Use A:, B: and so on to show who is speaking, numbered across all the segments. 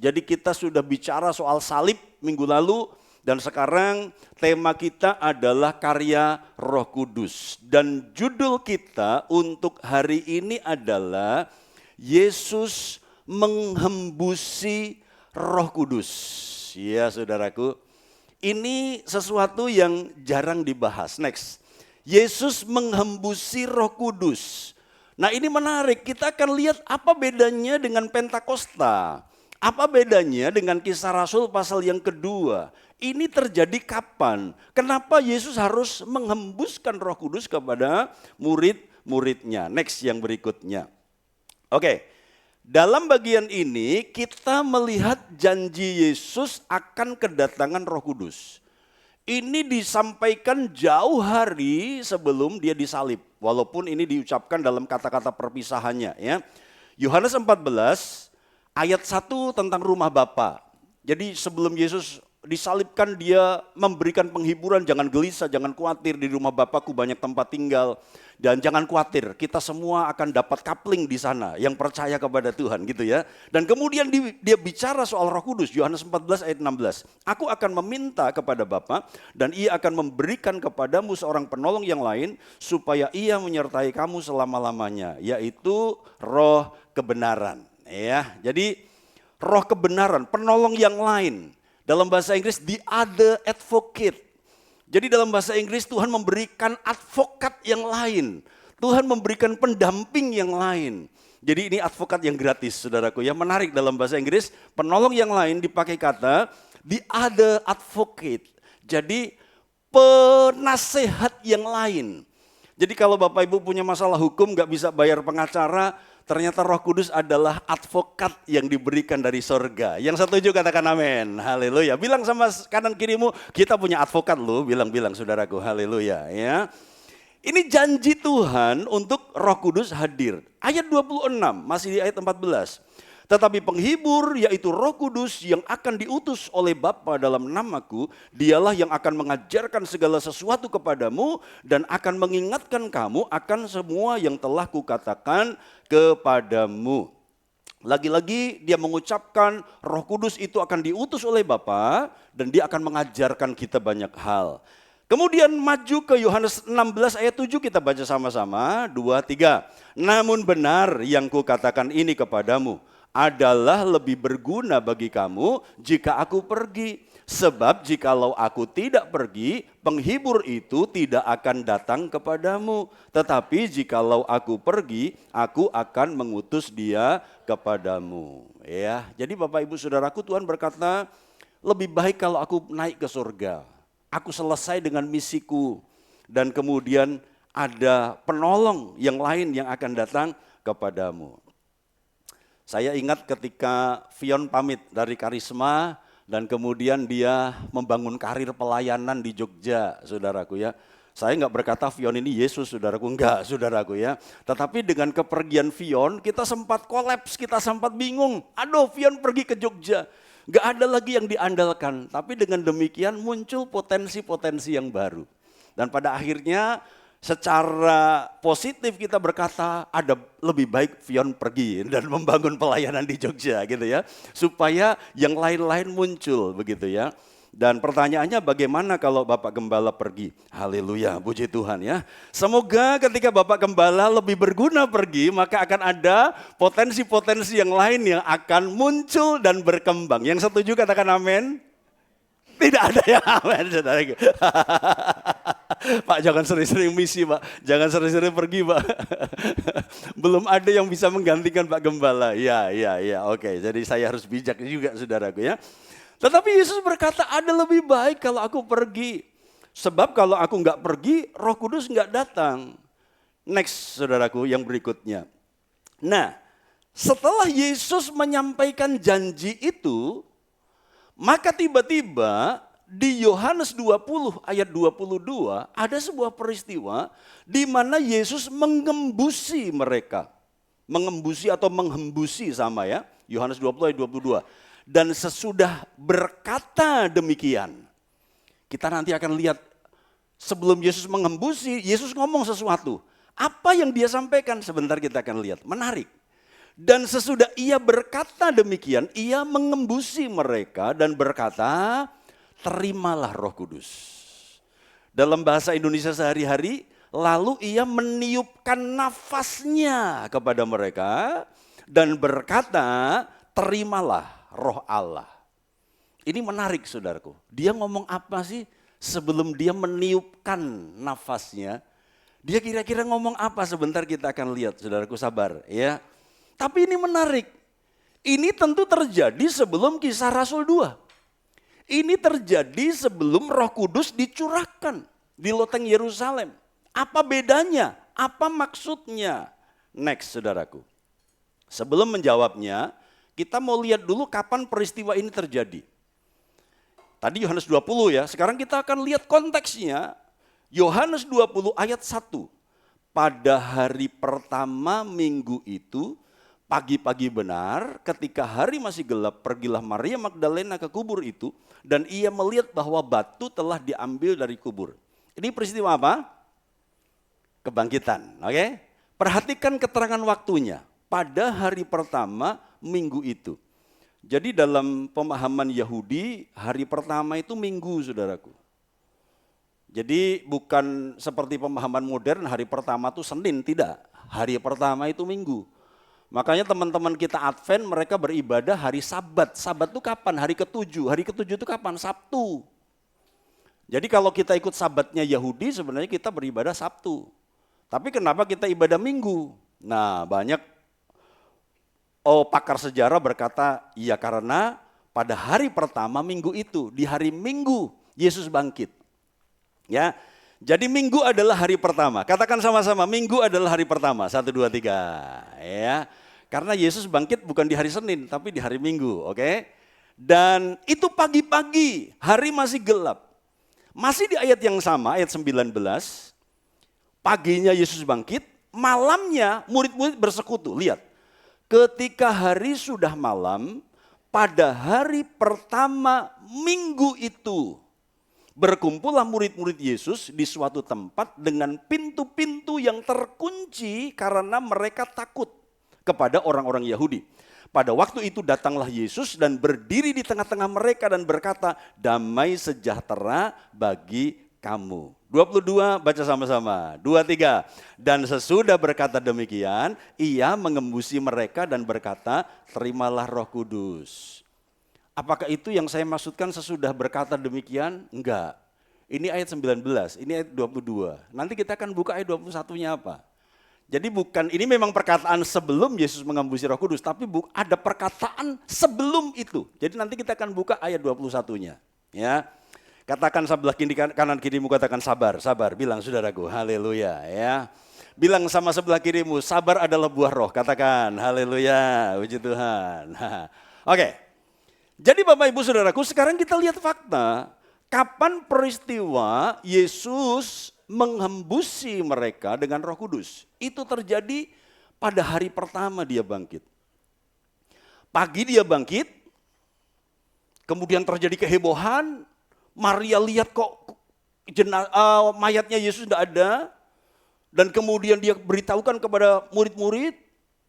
A: Jadi kita sudah bicara soal salib minggu lalu dan sekarang tema kita adalah karya Roh Kudus. Dan judul kita untuk hari ini adalah Yesus menghembusi Roh Kudus. Ya saudaraku, ini sesuatu yang jarang dibahas. Next, Yesus menghembusi Roh Kudus. Nah ini menarik, kita akan lihat apa bedanya dengan Pentakosta. Apa bedanya dengan Kisah Rasul pasal yang kedua. Ini terjadi kapan? Kenapa Yesus harus menghembuskan Roh Kudus kepada murid-muridnya? Next yang berikutnya. Oke, dalam bagian ini kita melihat janji Yesus akan kedatangan Roh Kudus. Ini disampaikan jauh hari sebelum dia disalib. Walaupun ini diucapkan dalam kata-kata perpisahannya. Ya. Yohanes 14 ayat 1 tentang rumah Bapa. Jadi sebelum Yesus disalibkan dia memberikan penghiburan, jangan gelisah, jangan khawatir, di rumah Bapakku banyak tempat tinggal. Dan jangan khawatir, kita semua akan dapat coupling di sana yang percaya kepada Tuhan gitu ya. Dan kemudian dia bicara soal Roh Kudus, Yohanes 14 ayat 16. Aku akan meminta kepada Bapa dan ia akan memberikan kepadamu seorang penolong yang lain supaya ia menyertai kamu selama-lamanya, yaitu Roh kebenaran. Ya, jadi Roh kebenaran, penolong yang lain. Dalam bahasa Inggris, the other advocate. Jadi dalam bahasa Inggris Tuhan memberikan advokat yang lain. Tuhan memberikan pendamping yang lain. Jadi ini advokat yang gratis saudaraku ya. Menarik dalam bahasa Inggris, penolong yang lain dipakai kata the other advocate. Jadi penasehat yang lain. Jadi kalau Bapak Ibu punya masalah hukum gak bisa bayar pengacara, ternyata Roh Kudus adalah advokat yang diberikan dari sorga. Yang setuju katakan amin. Haleluya. Bilang sama kanan kirimu, kita punya advokat loh. Bilang saudaraku, haleluya. Ya. Ini janji Tuhan untuk Roh Kudus hadir. Ayat 26, masih di ayat 14. Tetapi penghibur yaitu Roh Kudus yang akan diutus oleh Bapa dalam namaku, dialah yang akan mengajarkan segala sesuatu kepadamu dan akan mengingatkan kamu akan semua yang telah kukatakan kepadamu. Lagi-lagi dia mengucapkan Roh Kudus itu akan diutus oleh Bapa dan dia akan mengajarkan kita banyak hal. Kemudian maju ke Yohanes 16 ayat 7 kita baca sama-sama, 2, 3. Namun benar yang kukatakan ini kepadamu adalah lebih berguna bagi kamu jika aku pergi. Sebab jikalau aku tidak pergi, penghibur itu tidak akan datang kepadamu. Tetapi jikalau aku pergi, aku akan mengutus dia kepadamu. Ya, jadi Bapak Ibu Saudaraku, Tuhan berkata, lebih baik kalau aku naik ke surga. Aku selesai dengan misiku dan kemudian ada penolong yang lain yang akan datang kepadamu. Saya ingat ketika Fion pamit dari Karisma dan kemudian dia membangun karir pelayanan di Jogja, saudaraku ya. Saya enggak berkata Fion ini Yesus, saudaraku, enggak, saudaraku ya. Tetapi dengan kepergian Fion, kita sempat kolaps, kita sempat bingung. Aduh, Fion pergi ke Jogja, enggak ada lagi yang diandalkan. Tapi dengan demikian muncul potensi-potensi yang baru. Dan pada akhirnya secara positif kita berkata ada lebih baik Fion pergi dan membangun pelayanan di Jogja gitu ya. Supaya yang lain-lain muncul begitu ya. Dan pertanyaannya bagaimana kalau Bapak Gembala pergi? Haleluya, puji Tuhan ya. Semoga ketika Bapak Gembala lebih berguna pergi, maka akan ada potensi-potensi yang lain yang akan muncul dan berkembang. Yang setuju katakan amin. Tidak ada yang amin, saudaraku. Pak jangan sering-sering misi Pak, jangan sering-sering pergi Pak. Belum ada yang bisa menggantikan Pak Gembala. Ya, oke. Jadi saya harus bijak juga saudaraku ya. Tetapi Yesus berkata ada lebih baik kalau aku pergi. Sebab kalau aku enggak pergi, Roh Kudus enggak datang. Next saudaraku yang berikutnya. Nah, setelah Yesus menyampaikan janji itu, maka tiba-tiba di Yohanes 20 ayat 22 ada sebuah peristiwa di mana Yesus mengembusi mereka. Mengembusi atau menghembusi sama ya. Yohanes 20 ayat 22. Dan sesudah berkata demikian, kita nanti akan lihat sebelum Yesus mengembusi, Yesus ngomong sesuatu. Apa yang dia sampaikan? Sebentar kita akan lihat. Menarik. Dan sesudah ia berkata demikian, ia mengembusi mereka dan berkata, terimalah Roh Kudus. Dalam bahasa Indonesia sehari-hari, lalu ia meniupkan nafasnya kepada mereka dan berkata, terimalah Roh Allah. Ini menarik saudaraku. Dia ngomong apa sih sebelum dia meniupkan nafasnya? Dia kira-kira ngomong apa? Sebentar kita akan lihat, saudaraku, sabar ya. Tapi ini menarik. Ini tentu terjadi sebelum Kisah Rasul 2. Ini terjadi sebelum Roh Kudus dicurahkan di loteng Yerusalem. Apa bedanya? Apa maksudnya? Next, saudaraku. Sebelum menjawabnya, kita mau lihat dulu kapan peristiwa ini terjadi. Tadi Yohanes 20 ya, sekarang kita akan lihat konteksnya. Yohanes 20 ayat 1. Pada hari pertama minggu itu, pagi-pagi benar, ketika hari masih gelap, pergilah Maria Magdalena ke kubur itu, dan ia melihat bahwa batu telah diambil dari kubur. Ini peristiwa apa? Kebangkitan, oke? Perhatikan keterangan waktunya, pada hari pertama minggu itu. Jadi dalam pemahaman Yahudi, hari pertama itu minggu, saudaraku. Jadi bukan seperti pemahaman modern, hari pertama itu Senin, tidak. Hari pertama itu minggu. Makanya teman-teman kita Advent mereka beribadah hari Sabat. Sabat itu kapan? Hari ke-7. Hari ke-7 itu kapan? Sabtu. Jadi kalau kita ikut Sabatnya Yahudi sebenarnya kita beribadah Sabtu. Tapi kenapa kita ibadah Minggu? Nah, banyak pakar sejarah berkata, iya karena pada hari pertama minggu itu, di hari Minggu Yesus bangkit. Ya. Jadi Minggu adalah hari pertama. Katakan sama-sama, Minggu adalah hari pertama. 1, 2, 3. Ya. Karena Yesus bangkit bukan di hari Senin, tapi di hari Minggu. Oke? Dan itu pagi-pagi, hari masih gelap. Masih di ayat yang sama, ayat 19. Paginya Yesus bangkit, malamnya murid-murid bersekutu. Lihat, ketika hari sudah malam, pada hari pertama minggu itu, berkumpullah murid-murid Yesus di suatu tempat dengan pintu-pintu yang terkunci karena mereka takut kepada orang-orang Yahudi. Pada waktu itu datanglah Yesus dan berdiri di tengah-tengah mereka dan berkata, damai sejahtera bagi kamu. 22 baca sama-sama. 23. Dan sesudah berkata demikian, ia mengembusi mereka dan berkata, terimalah Roh Kudus. Apakah itu yang saya maksudkan sesudah berkata demikian? Enggak. Ini ayat 19, ini ayat 22. Nanti kita akan buka ayat 21-nya apa. Jadi bukan, ini memang perkataan sebelum Yesus mengembusi Roh Kudus, tapi ada perkataan sebelum itu. Jadi nanti kita akan buka ayat 21-nya. Ya. Katakan sebelah kiri kanan kirimu, katakan sabar, sabar. Bilang saudaraku, haleluya ya. Bilang sama sebelah kirimu, sabar adalah buah roh. Katakan, haleluya, puji Tuhan. Oke. Jadi Bapak Ibu Saudaraku, sekarang kita lihat fakta. Kapan peristiwa Yesus menghembusi mereka dengan Roh Kudus? Itu terjadi pada hari pertama dia bangkit. Pagi dia bangkit, kemudian terjadi kehebohan. Maria lihat kok mayatnya Yesus tidak ada. Dan kemudian dia beritahukan kepada murid-murid,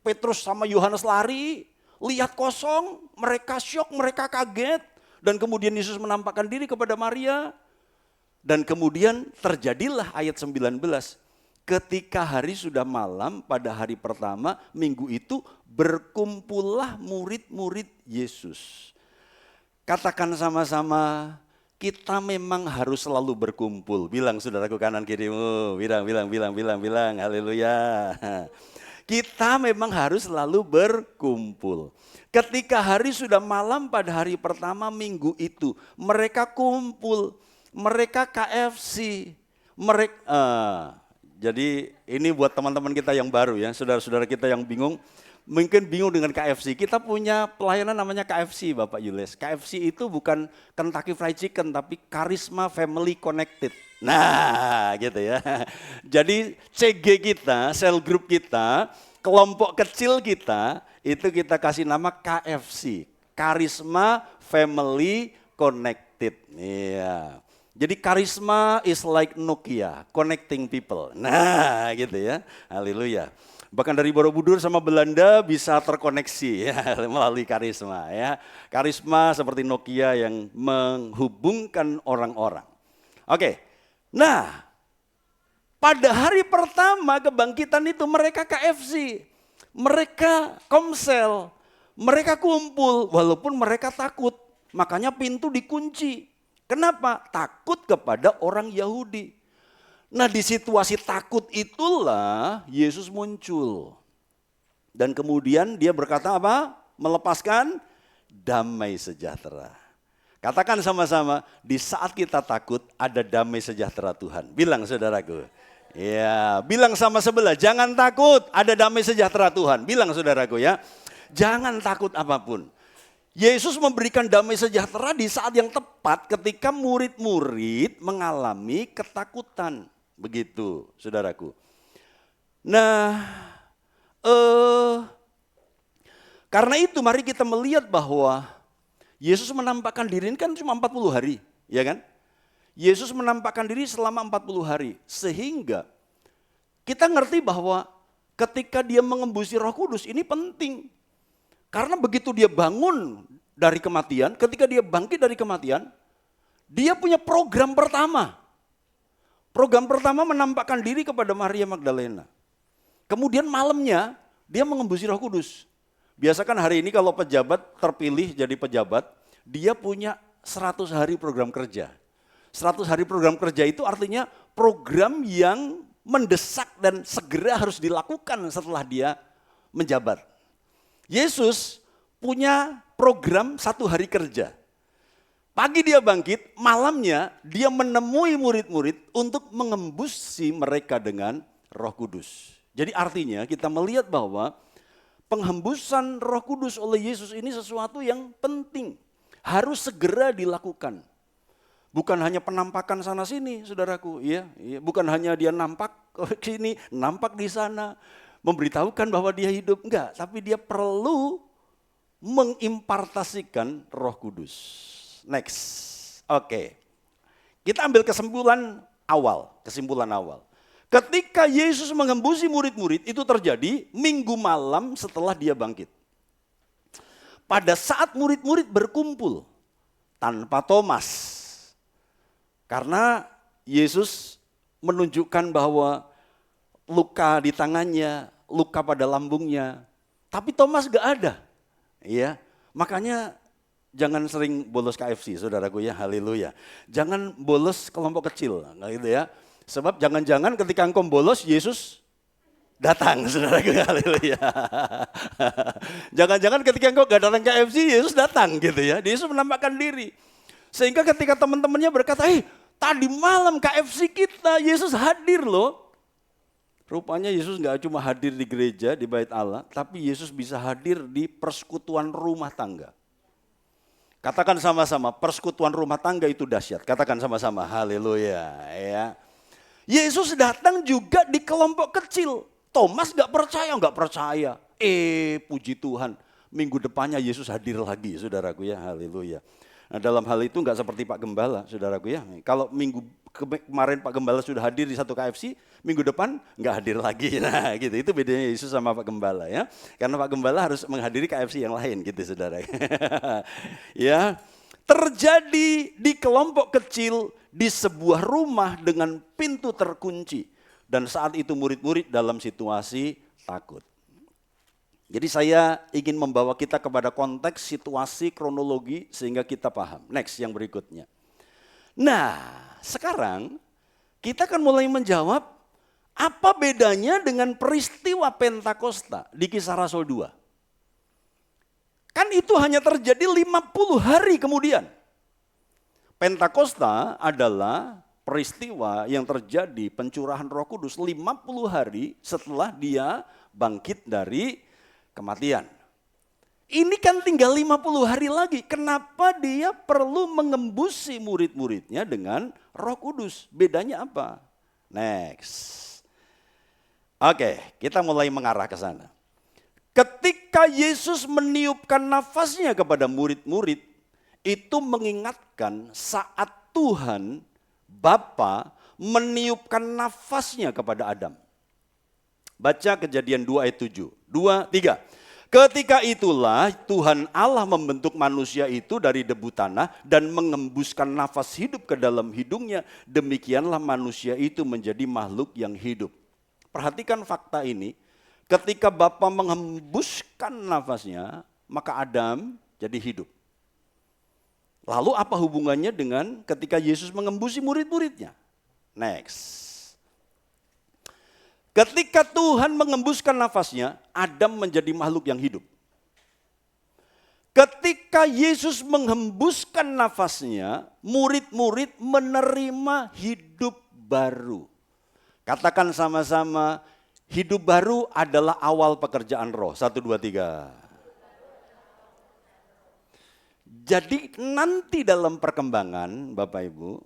A: Petrus sama Yohanes lari. Lihat kosong, mereka syok, mereka kaget. Dan kemudian Yesus menampakkan diri kepada Maria. Dan kemudian terjadilah ayat 19. Ketika hari sudah malam pada hari pertama minggu itu, berkumpullah murid-murid Yesus. Katakan sama-sama, kita memang harus selalu berkumpul. Bilang saudaraku kanan kirimu, bilang, haleluya. Kita memang harus selalu berkumpul. Ketika hari sudah malam pada hari pertama minggu itu, mereka kumpul, mereka KFC. Jadi ini buat teman-teman kita yang baru ya, saudara-saudara kita yang bingung. Mungkin bingung dengan KFC. Kita punya pelayanan namanya KFC, Bapak Yules. KFC itu bukan Kentucky Fried Chicken, tapi Charisma Family Connected. Nah, gitu ya. Jadi CG kita, sel group kita, kelompok kecil kita, itu kita kasih nama KFC. Charisma Family Connected. Iya. Jadi karisma is like Nokia, connecting people. Nah, gitu ya. Haleluya. Bahkan dari Borobudur sama Belanda bisa terkoneksi ya melalui karisma ya. Karisma seperti Nokia yang menghubungkan orang-orang. Oke. Nah, pada hari pertama kebangkitan itu mereka KFC. Mereka komsel, mereka kumpul walaupun mereka takut. Makanya pintu dikunci. Kenapa? Takut kepada orang Yahudi. Nah di situasi takut itulah Yesus muncul. Dan kemudian dia berkata apa? Melepaskan damai sejahtera. Katakan sama-sama, di saat kita takut ada damai sejahtera Tuhan. Bilang saudaraku. Ya, bilang sama sebelah, jangan takut, ada damai sejahtera Tuhan. Bilang saudaraku ya, jangan takut apapun. Yesus memberikan damai sejahtera di saat yang tepat ketika murid-murid mengalami ketakutan. Begitu, saudaraku. Nah, karena itu mari kita melihat bahwa Yesus menampakkan diri ini kan cuma 40 hari, ya kan? Yesus menampakkan diri selama 40 hari. Sehingga kita ngerti bahwa ketika dia mengembusi Roh Kudus ini penting. Karena begitu dia bangun dari kematian, ketika dia bangkit dari kematian, dia punya program pertama. Program pertama menampakkan diri kepada Maria Magdalena. Kemudian malamnya dia mengembusi Roh Kudus. Biasakan hari ini kalau pejabat terpilih jadi pejabat, dia punya 100 hari program kerja. 100 hari program kerja itu artinya program yang mendesak dan segera harus dilakukan setelah dia menjabat. Yesus punya program 1 hari kerja. Pagi dia bangkit, malamnya dia menemui murid-murid untuk mengembusi mereka dengan Roh Kudus. Jadi artinya kita melihat bahwa penghembusan Roh Kudus oleh Yesus ini sesuatu yang penting. Harus segera dilakukan. Bukan hanya penampakan sana sini, saudaraku, ya. Bukan hanya dia nampak ke sini, nampak di sana, memberitahukan bahwa dia hidup, enggak, tapi dia perlu mengimpartasikan Roh Kudus. Next. Oke. Kita ambil kesimpulan awal. Ketika Yesus mengembusi murid-murid itu terjadi minggu malam setelah dia bangkit. Pada saat murid-murid berkumpul tanpa Thomas. Karena Yesus menunjukkan bahwa luka di tangannya, luka pada lambungnya. Tapi Thomas gak ada. Ya, makanya jangan sering bolos KFC, saudaraku ya, haleluya. Jangan bolos kelompok kecil, gitu ya. Sebab jangan-jangan ketika engkau bolos, Yesus datang, saudaraku, haleluya. Jangan-jangan ketika engkau gak datang KFC, Yesus datang gitu ya. Yesus menampakkan diri. Sehingga ketika teman-temannya berkata, tadi malam KFC kita, Yesus hadir loh. Rupanya Yesus gak cuma hadir di gereja, di bait Allah, tapi Yesus bisa hadir di persekutuan rumah tangga. Katakan sama-sama, persekutuan rumah tangga itu dahsyat. Katakan sama-sama, haleluya. Ya. Yesus datang juga di kelompok kecil. Thomas gak percaya. Puji Tuhan, minggu depannya Yesus hadir lagi, saudaraku ya, haleluya. Nah dalam hal itu enggak seperti Pak Gembala, saudaraku ya. Kalau minggu kemarin Pak Gembala sudah hadir di satu KFC, minggu depan enggak hadir lagi. Nah gitu, itu bedanya Yesus sama Pak Gembala ya. Karena Pak Gembala harus menghadiri KFC yang lain gitu saudara. Ya, terjadi di kelompok kecil di sebuah rumah dengan pintu terkunci. Dan saat itu murid-murid dalam situasi takut. Jadi saya ingin membawa kita kepada konteks situasi kronologi sehingga kita paham. Next yang berikutnya. Nah sekarang kita akan mulai menjawab apa bedanya dengan peristiwa Pentakosta di Kisah Rasul 2. Kan itu hanya terjadi 50 hari kemudian. Pentakosta adalah peristiwa yang terjadi pencurahan Roh Kudus 50 hari setelah dia bangkit dari kematian. Ini kan tinggal 50 hari lagi. Kenapa dia perlu mengembusi murid-muridnya dengan Roh Kudus? Bedanya apa? Next. Oke, kita mulai mengarah ke sana. Ketika Yesus meniupkan nafasnya kepada murid-murid, itu mengingatkan saat Tuhan Bapa meniupkan nafasnya kepada Adam. Baca Kejadian 2 ayat 7. 2, 3. Ketika itulah Tuhan Allah membentuk manusia itu dari debu tanah dan mengembuskan nafas hidup ke dalam hidungnya. Demikianlah manusia itu menjadi makhluk yang hidup. Perhatikan fakta ini. Ketika Bapa menghembuskan nafasnya, maka Adam jadi hidup. Lalu apa hubungannya dengan ketika Yesus mengembusi murid-muridnya? Next. Ketika Tuhan mengembuskan nafasnya, Adam menjadi makhluk yang hidup. Ketika Yesus menghembuskan nafasnya, murid-murid menerima hidup baru. Katakan sama-sama, hidup baru adalah awal pekerjaan roh. 1, 2, 3. Jadi nanti dalam perkembangan Bapak Ibu,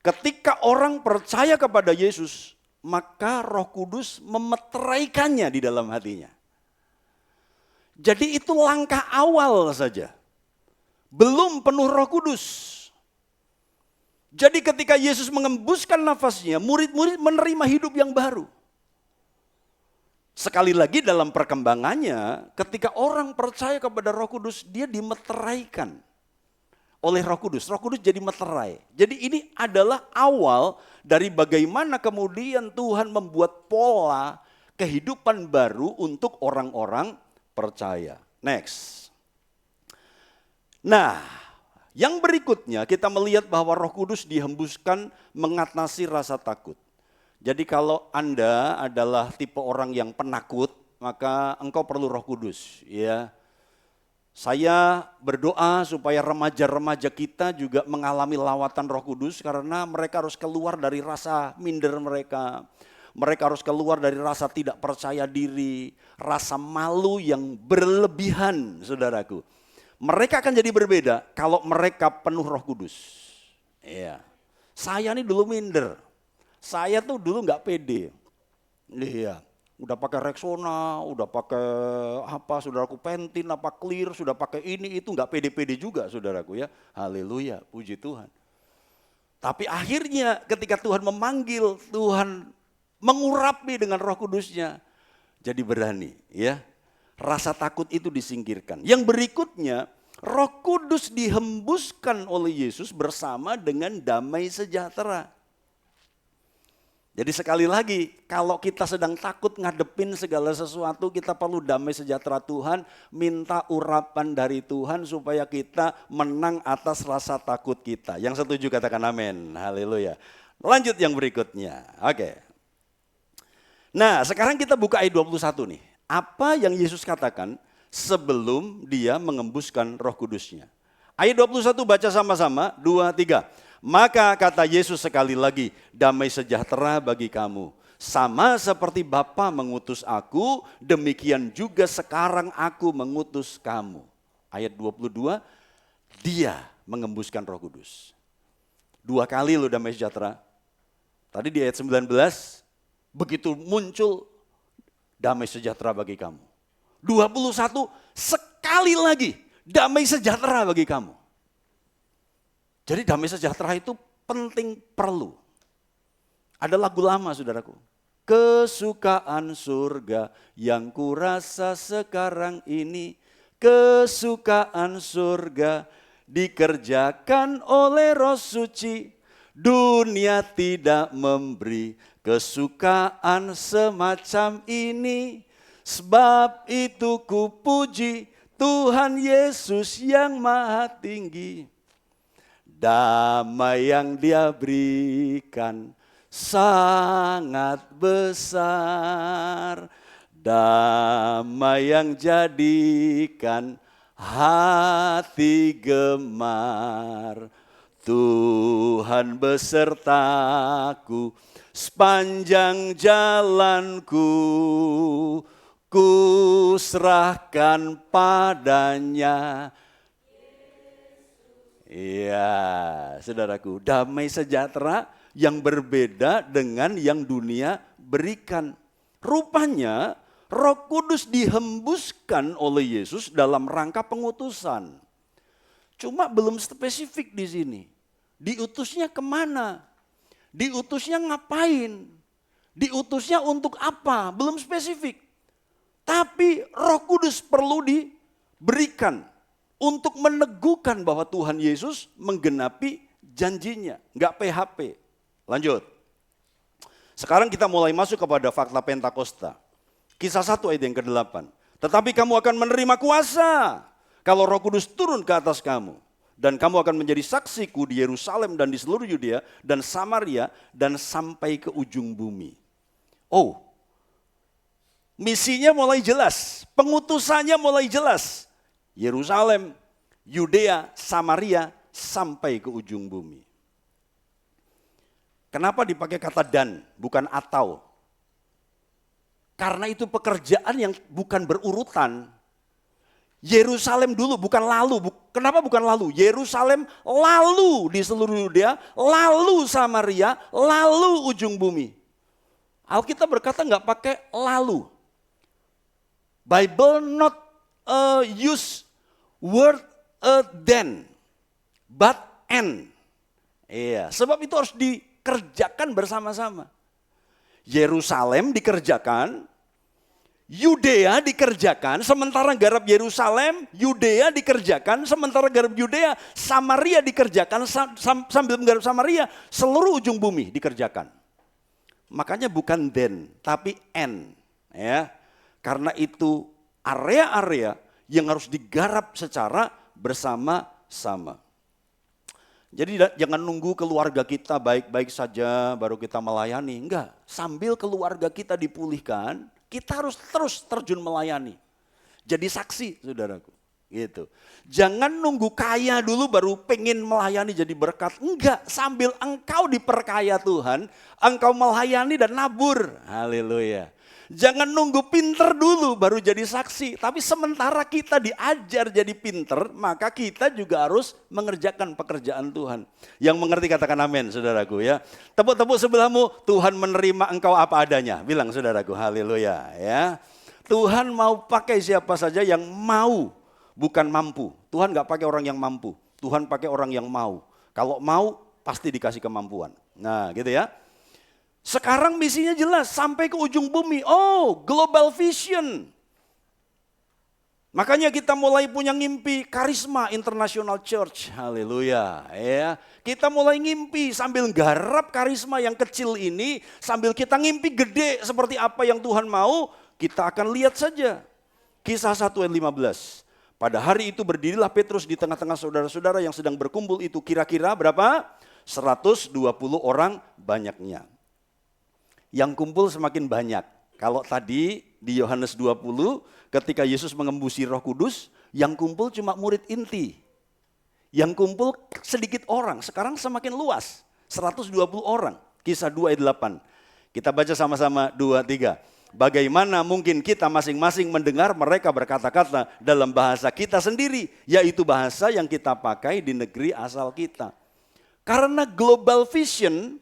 A: ketika orang percaya kepada Yesus, maka Roh Kudus memeteraikannya di dalam hatinya. Jadi itu langkah awal saja. Belum penuh Roh Kudus. Jadi ketika Yesus mengembuskan nafasnya, murid-murid menerima hidup yang baru. Sekali lagi dalam perkembangannya, ketika orang percaya kepada Roh Kudus, dia dimeteraikan oleh Roh Kudus. Roh Kudus jadi meterai. Jadi ini adalah awal dari bagaimana kemudian Tuhan membuat pola kehidupan baru untuk orang-orang percaya. Next. Nah, yang berikutnya kita melihat bahwa Roh Kudus dihembuskan mengatasi rasa takut. Jadi kalau Anda adalah tipe orang yang penakut, maka engkau perlu Roh Kudus, ya. Saya berdoa supaya remaja-remaja kita juga mengalami lawatan Roh Kudus karena mereka harus keluar dari rasa minder mereka. Mereka harus keluar dari rasa tidak percaya diri, rasa malu yang berlebihan, saudaraku. Mereka akan jadi berbeda kalau mereka penuh Roh Kudus. Iya. Saya nih dulu minder. Saya tuh dulu nggak pede. Iya. Udah pakai Rexona, udah pakai apa, saudaraku, Pentin, apa Clear, sudah pakai ini itu, nggak pede-pede juga, saudaraku ya. Haleluya, puji Tuhan. Tapi akhirnya ketika Tuhan memanggil, Tuhan mengurapi dengan Roh Kudusnya, jadi berani, ya. Rasa takut itu disingkirkan. Yang berikutnya, Roh Kudus dihembuskan oleh Yesus bersama dengan damai sejahtera. Jadi sekali lagi, kalau kita sedang takut ngadepin segala sesuatu, kita perlu damai sejahtera Tuhan, minta urapan dari Tuhan supaya kita menang atas rasa takut kita. Yang setuju katakan amin, haleluya. Lanjut yang berikutnya, oke. Nah sekarang kita buka ayat 21 nih. Apa yang Yesus katakan sebelum dia mengembuskan Roh Kudusnya. Ayat 21 baca sama-sama, 2, 3. Maka kata Yesus sekali lagi, damai sejahtera bagi kamu. Sama seperti Bapa mengutus aku, demikian juga sekarang aku mengutus kamu. Ayat 22, dia mengembuskan Roh Kudus. 2 kali loh damai sejahtera. Tadi di ayat 19, begitu muncul damai sejahtera bagi kamu. 21, sekali lagi damai sejahtera bagi kamu. Jadi damai sejahtera itu penting, perlu. Ada lagu lama saudaraku. Kesukaan surga yang kurasa sekarang ini. Kesukaan surga dikerjakan oleh Roh Suci. Dunia tidak memberi kesukaan semacam ini. Sebab itu ku puji Tuhan Yesus yang maha tinggi. Damai yang dia berikan sangat besar. Damai yang jadikan hati gemar. Tuhan besertaku sepanjang jalanku. Ku serahkan padanya. Iya, saudaraku, damai sejahtera yang berbeda dengan yang dunia berikan. Rupanya Roh Kudus dihembuskan oleh Yesus dalam rangka pengutusan. Cuma belum spesifik di sini. Diutusnya kemana? Diutusnya ngapain? Diutusnya untuk apa? Belum spesifik. Tapi Roh Kudus perlu diberikan untuk meneguhkan bahwa Tuhan Yesus menggenapi janjinya. Enggak PHP. Lanjut. Sekarang kita mulai masuk kepada fakta Pentakosta. Kisah 1 ayat yang ke-8. Tetapi kamu akan menerima kuasa kalau Roh Kudus turun ke atas kamu. Dan kamu akan menjadi saksiku di Yerusalem dan di seluruh Yudea dan Samaria dan sampai ke ujung bumi. Oh, misinya mulai jelas, pengutusannya mulai jelas. Yerusalem, Yudea, Samaria sampai ke ujung bumi. Kenapa dipakai kata dan, bukan atau? Karena itu pekerjaan yang bukan berurutan. Yerusalem dulu, bukan lalu. Kenapa bukan lalu? Yerusalem lalu di seluruh Yudea, lalu Samaria, lalu ujung bumi. Alkitab berkata nggak pakai lalu. Bible not use word then, but and. Iya, sebab itu harus dikerjakan bersama-sama. Yerusalem dikerjakan, Yudea dikerjakan, sementara garap Yerusalem, Yudea dikerjakan, sementara garap Yudea, Samaria dikerjakan, sambil menggarap Samaria, seluruh ujung bumi dikerjakan. Makanya bukan then, tapi and. Ya. Karena itu area-area yang harus digarap secara bersama-sama. Jadi jangan nunggu keluarga kita baik-baik saja baru kita melayani. Enggak, sambil keluarga kita dipulihkan, kita harus terus terjun melayani. Jadi saksi, saudaraku. Gitu. Jangan nunggu kaya dulu baru pengen melayani jadi berkat. Enggak, sambil engkau diperkaya Tuhan, engkau melayani dan nabur. Haleluya. Jangan nunggu pinter dulu baru jadi saksi. Tapi sementara kita diajar jadi pinter, maka kita juga harus mengerjakan pekerjaan Tuhan. Yang mengerti katakan amin, saudaraku ya. Tepuk-tepuk sebelahmu, Tuhan menerima engkau apa adanya. Bilang saudaraku, haleluya ya. Tuhan mau pakai siapa saja yang mau, bukan mampu. Tuhan gak pakai orang yang mampu, Tuhan pakai orang yang mau. Kalau mau pasti dikasih kemampuan. Nah gitu ya. Sekarang misinya jelas, sampai ke ujung bumi. Oh, global vision. Makanya kita mulai punya ngimpi Karisma International Church. Haleluya. Ya. Kita mulai ngimpi sambil garap karisma yang kecil ini. Sambil kita ngimpi gede seperti apa yang Tuhan mau. Kita akan lihat saja. Kisah 1 ayat 15. Pada hari itu berdirilah Petrus di tengah-tengah saudara-saudara yang sedang berkumpul itu. Kira-kira berapa? 120 orang banyaknya. Yang kumpul semakin banyak. Kalau tadi di Yohanes 20 ketika Yesus mengembusi Roh Kudus, yang kumpul cuma murid inti. Yang kumpul sedikit orang, sekarang semakin luas. 120 orang. Kisah 2 ayat 8. Kita baca sama-sama 2, 3. Bagaimana mungkin kita masing-masing mendengar mereka berkata-kata dalam bahasa kita sendiri, yaitu bahasa yang kita pakai di negeri asal kita. Karena global vision,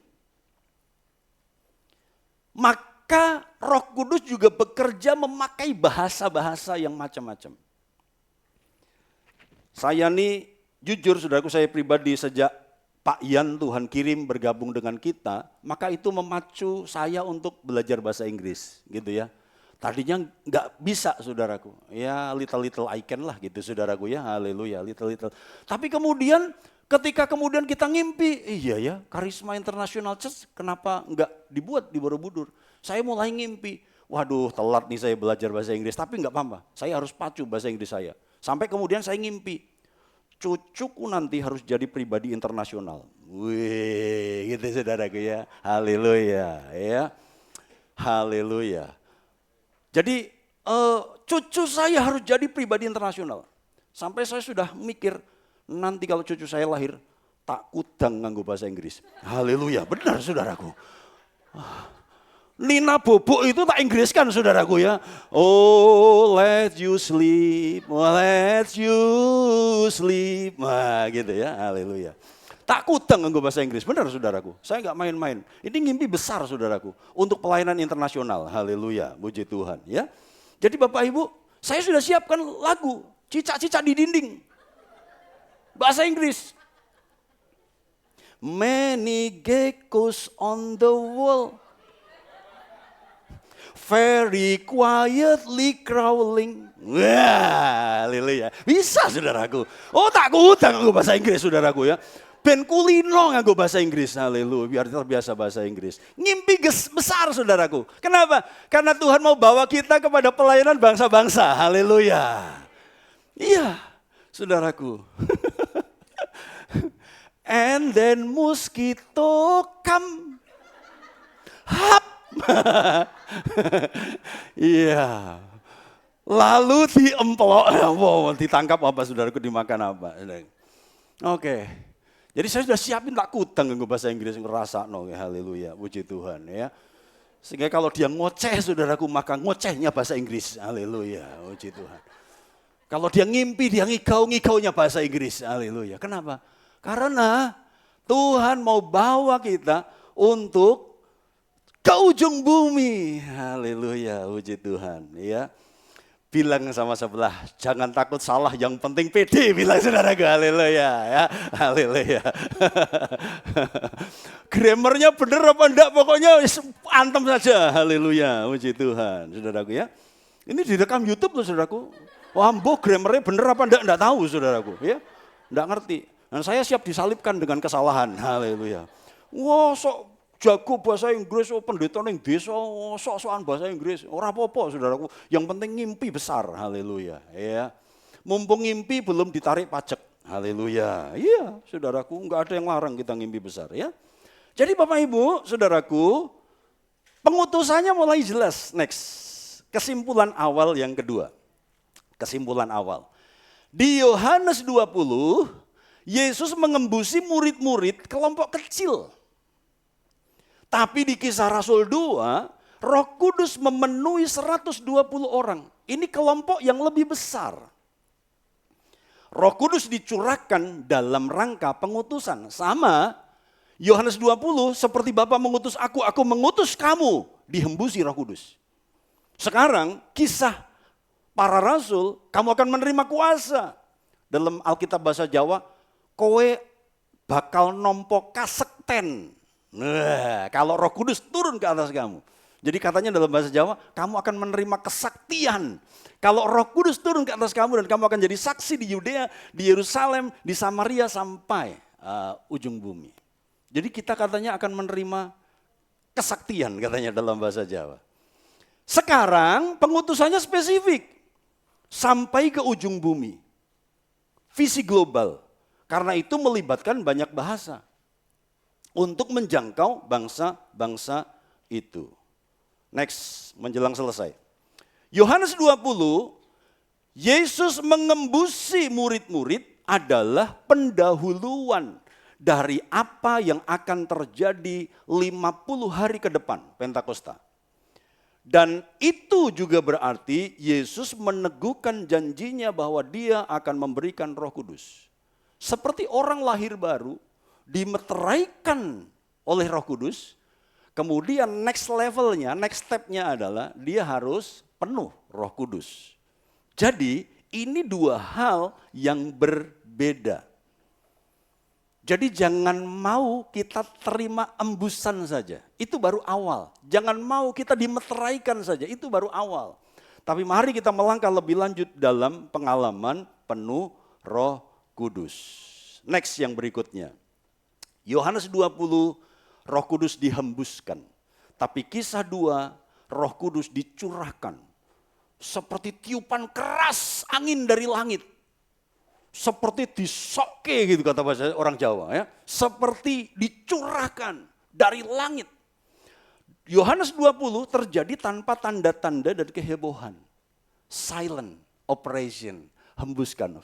A: maka Roh Kudus juga bekerja memakai bahasa-bahasa yang macam-macam. Saya nih jujur saudaraku, saya pribadi sejak Pak Yan Tuhan kirim bergabung dengan kita, maka itu memacu saya untuk belajar bahasa Inggris gitu ya. Tadinya nggak bisa saudaraku, ya little I can lah gitu saudaraku ya, haleluya little. Tapi kemudian ketika kemudian kita ngimpi, iya ya Karisma International Church kenapa nggak dibuat di Borobudur? Saya mulai ngimpi, waduh telat nih saya belajar bahasa Inggris, tapi nggak apa-apa, saya harus pacu bahasa Inggris saya. Sampai kemudian saya ngimpi, cucuku nanti harus jadi pribadi internasional. Wih, gitu saudaraku ya, haleluya ya, haleluya. Jadi cucu saya harus jadi pribadi internasional. Sampai saya sudah mikir, nanti kalau cucu saya lahir, tak kudang nganggo bahasa Inggris. Haleluya, benar saudaraku. Nina Bobo itu tak Inggriskan saudaraku ya. Oh let you sleep, let you sleep. Nah gitu ya, haleluya. Tak kudang nganggo bahasa Inggris, benar saudaraku. Saya nggak main-main. Ini mimpi besar saudaraku. Untuk pelayanan internasional, haleluya, puji Tuhan ya. Jadi Bapak Ibu, saya sudah siapkan lagu, cicak-cicak di dinding. Bahasa Inggris. Many geckos on the wall. very quietly crawling. Wah, haleluya. Bisa saudaraku. Oh tak kudang nganggo bahasa Inggris saudaraku ya. Ben kulino nganggo bahasa Inggris, haleluya. Biar terbiasa bahasa Inggris. Ngimpi besar saudaraku. Kenapa? Karena Tuhan mau bawa kita kepada pelayanan bangsa-bangsa, haleluya. Iya, saudaraku. And then mosquito come. Hap. Iya. Lalu diemplok, wow, ditangkap apa saudaraku, dimakan apa. Oke. Jadi saya sudah siapin tak kudang nganggo bahasa Inggris ngerasa no, haleluya, puji Tuhan ya. Sehingga kalau dia ngoceh saudaraku, maka ngocehnya bahasa Inggris, haleluya, puji Tuhan. Kalau dia ngimpi, dia ngigau-ngigaunya bahasa Inggris, haleluya. Kenapa? Karena Tuhan mau bawa kita untuk ke ujung bumi, haleluya, puji Tuhan ya. Bilang sama sebelah, jangan takut salah, yang penting pede, bilang saudaraku, haleluya ya, haleluya. Grammarnya bener apa enggak, pokoknya antem saja, haleluya, puji Tuhan, saudaraku ya. Ini direkam YouTube loh saudaraku. Wah, ambo grammarnya bener apa enggak tahu saudaraku ya, enggak ngerti. Dan saya siap disalibkan dengan kesalahan, haleluya. Wah, sok jago bahasa Inggris, pendeta ning desa, sok-sokan bahasa Inggris, ora apa-apa saudaraku. Yang penting ngimpi besar, haleluya. Ya. Mumpung ngimpi belum ditarik pajak, haleluya. Iya, saudaraku, enggak ada yang larang kita ngimpi besar ya. Jadi Bapak Ibu, saudaraku, pengutusannya mulai jelas. Next, kesimpulan awal yang kedua. Kesimpulan awal. Di Yohanes 20, Yesus mengembusi murid-murid kelompok kecil. Tapi di Kisah Rasul 2, Roh Kudus memenuhi 120 orang. Ini kelompok yang lebih besar. Roh Kudus dicurahkan dalam rangka pengutusan. Sama Yohanes 20, seperti Bapa mengutus aku mengutus kamu, dihembusi Roh Kudus. Sekarang Kisah para Rasul, kamu akan menerima kuasa. Dalam Alkitab bahasa Jawa, kowe bakal nompo kasekten. Nah, kalau Roh Kudus turun ke atas kamu. Jadi katanya dalam bahasa Jawa, kamu akan menerima kesaktian. Kalau Roh Kudus turun ke atas kamu dan kamu akan jadi saksi di Yudea, di Yerusalem, di Samaria sampai ujung bumi. Jadi kita katanya akan menerima kesaktian katanya dalam bahasa Jawa. Sekarang pengutusannya spesifik. Sampai ke ujung bumi. Visi global. Karena itu melibatkan banyak bahasa. Untuk menjangkau bangsa-bangsa itu. Next, menjelang selesai. Yohanes 20, Yesus mengembusi murid-murid adalah pendahuluan dari apa yang akan terjadi 50 hari ke depan, Pentakosta. Dan itu juga berarti Yesus meneguhkan janjinya bahwa dia akan memberikan Roh Kudus. Seperti orang lahir baru, dimeteraikan oleh Roh Kudus, kemudian next levelnya, next stepnya adalah dia harus penuh Roh Kudus. Jadi ini dua hal yang berbeda. Jadi jangan mau kita terima embusan saja, itu baru awal. Jangan mau kita dimeteraikan saja, itu baru awal. Tapi mari kita melangkah lebih lanjut dalam pengalaman penuh Roh Kudus. Next yang berikutnya. Yohanes 20, Roh Kudus dihembuskan. Tapi Kisah 2, Roh Kudus dicurahkan. Seperti tiupan keras angin dari langit. Seperti disoke gitu kata bahasa orang Jawa ya. Seperti dicurahkan dari langit. Yohanes 20 terjadi tanpa tanda-tanda dan kehebohan. Silent operation, hembuskan.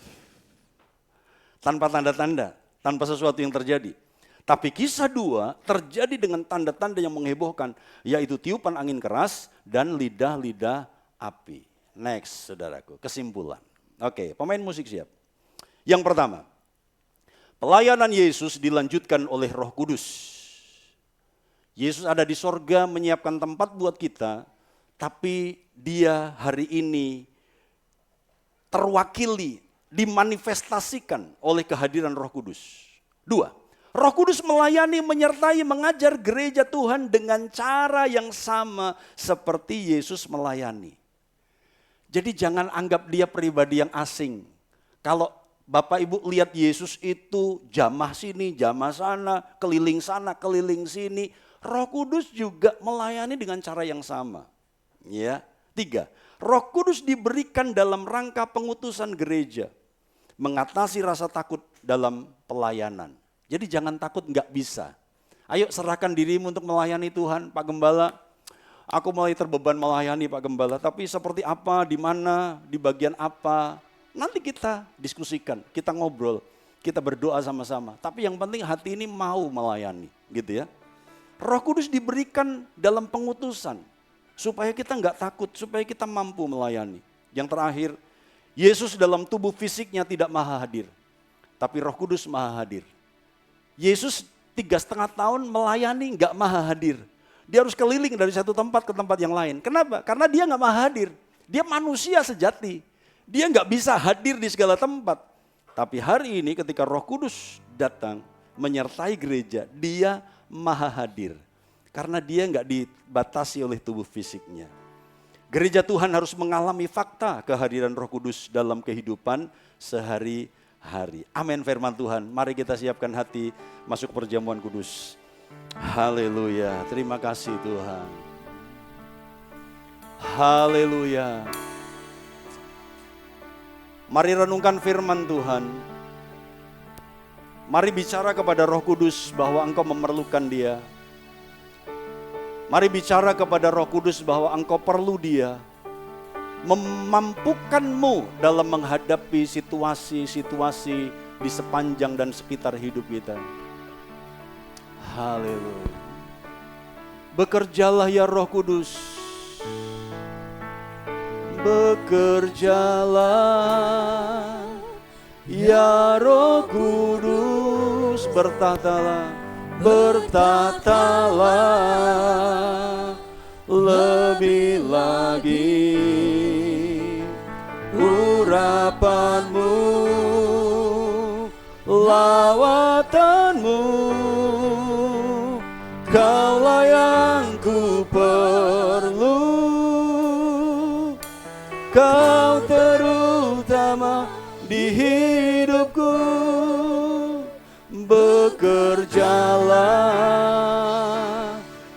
A: Tanpa tanda-tanda, tanpa sesuatu yang terjadi. Tapi Kisah 2 terjadi dengan tanda-tanda yang menghebohkan, yaitu tiupan angin keras dan lidah-lidah api. Next, saudaraku, kesimpulan. Oke, pemain musik siap. Yang pertama, pelayanan Yesus dilanjutkan oleh Roh Kudus. Yesus ada di sorga menyiapkan tempat buat kita, tapi dia hari ini terwakili, dimanifestasikan oleh kehadiran Roh Kudus. 2, Roh Kudus melayani, menyertai, mengajar gereja Tuhan dengan cara yang sama seperti Yesus melayani. Jadi jangan anggap dia pribadi yang asing. Kalau Bapak Ibu lihat Yesus itu jamah sini, jamah sana, keliling sini. Roh Kudus juga melayani dengan cara yang sama. Ya. 3, Roh Kudus diberikan dalam rangka pengutusan gereja. Mengatasi rasa takut dalam pelayanan. Jadi jangan takut nggak bisa. Ayo serahkan dirimu untuk melayani Tuhan, Pak Gembala. Aku mulai terbeban melayani Pak Gembala, tapi seperti apa, di mana, di bagian apa. Nanti kita diskusikan, kita ngobrol, kita berdoa sama-sama. Tapi yang penting hati ini mau melayani, gitu ya. Roh Kudus diberikan dalam pengutusan, supaya kita nggak takut, supaya kita mampu melayani. Yang terakhir, Yesus dalam tubuh fisiknya tidak maha hadir, tapi Roh Kudus maha hadir. Yesus 3,5 tahun melayani nggak maha hadir. Dia harus keliling dari satu tempat ke tempat yang lain. Kenapa? Karena dia nggak maha hadir. Dia manusia sejati. Dia nggak bisa hadir di segala tempat. Tapi hari ini ketika Roh Kudus datang menyertai gereja, dia maha hadir. Karena dia nggak dibatasi oleh tubuh fisiknya. Gereja Tuhan harus mengalami fakta kehadiran Roh Kudus dalam kehidupan sehari-hari. Amin firman Tuhan. Mari kita siapkan hati masuk perjamuan kudus. Haleluya. Terima kasih Tuhan. Haleluya. Mari renungkan firman Tuhan. Mari bicara kepada Roh Kudus bahwa engkau memerlukan dia. Mari bicara kepada Roh Kudus bahwa engkau perlu dia. Memampukanmu dalam menghadapi situasi-situasi di sepanjang dan sekitar hidup kita. Haleluya. Bekerjalah ya Roh Kudus. Bekerjalah ya Roh Kudus. Bertatalah, bertatalah lebih lagi. Urapanmu, lawatanmu, kaulah yang ku perlu. Kau terutama di hidupku. Bekerjalah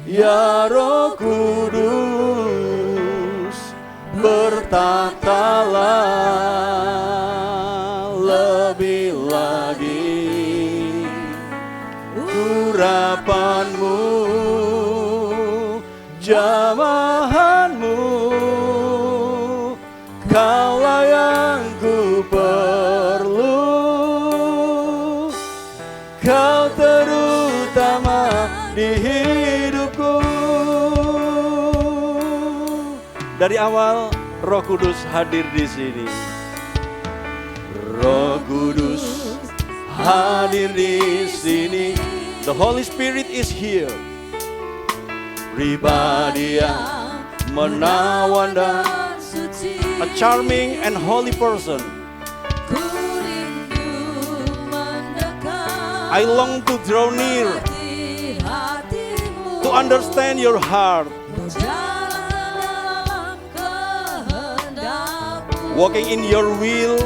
A: ya Roh Kudus. Bertatalah lebih lagi. Urapanmu, jamahanmu, kaulah yang ku perlu. Kau terutama di hidupku. Dari awal Roh Kudus hadir di sini. Roh Kudus hadir di sini. The Holy Spirit is here. Pribadi yang menawan dan suci. A charming and holy person.
B: Ku rindu mendekat.
A: I long to draw near.
B: Hati-hatimu.
A: To understand your heart. Walking in your will.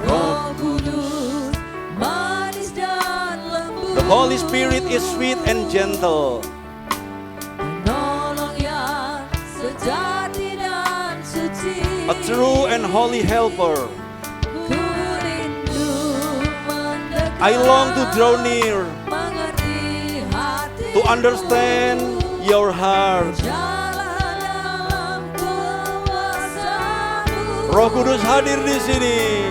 B: Roh Kudus manis dan lembut.
A: The Holy Spirit is sweet and gentle.
B: Penolong yang sejati dan suci.
A: A true and holy helper.
B: Ku rindu mendekat.
A: I long to draw near.
B: Mengerti hatimu.
A: To understand your heart. Roh Kudus hadir di sini.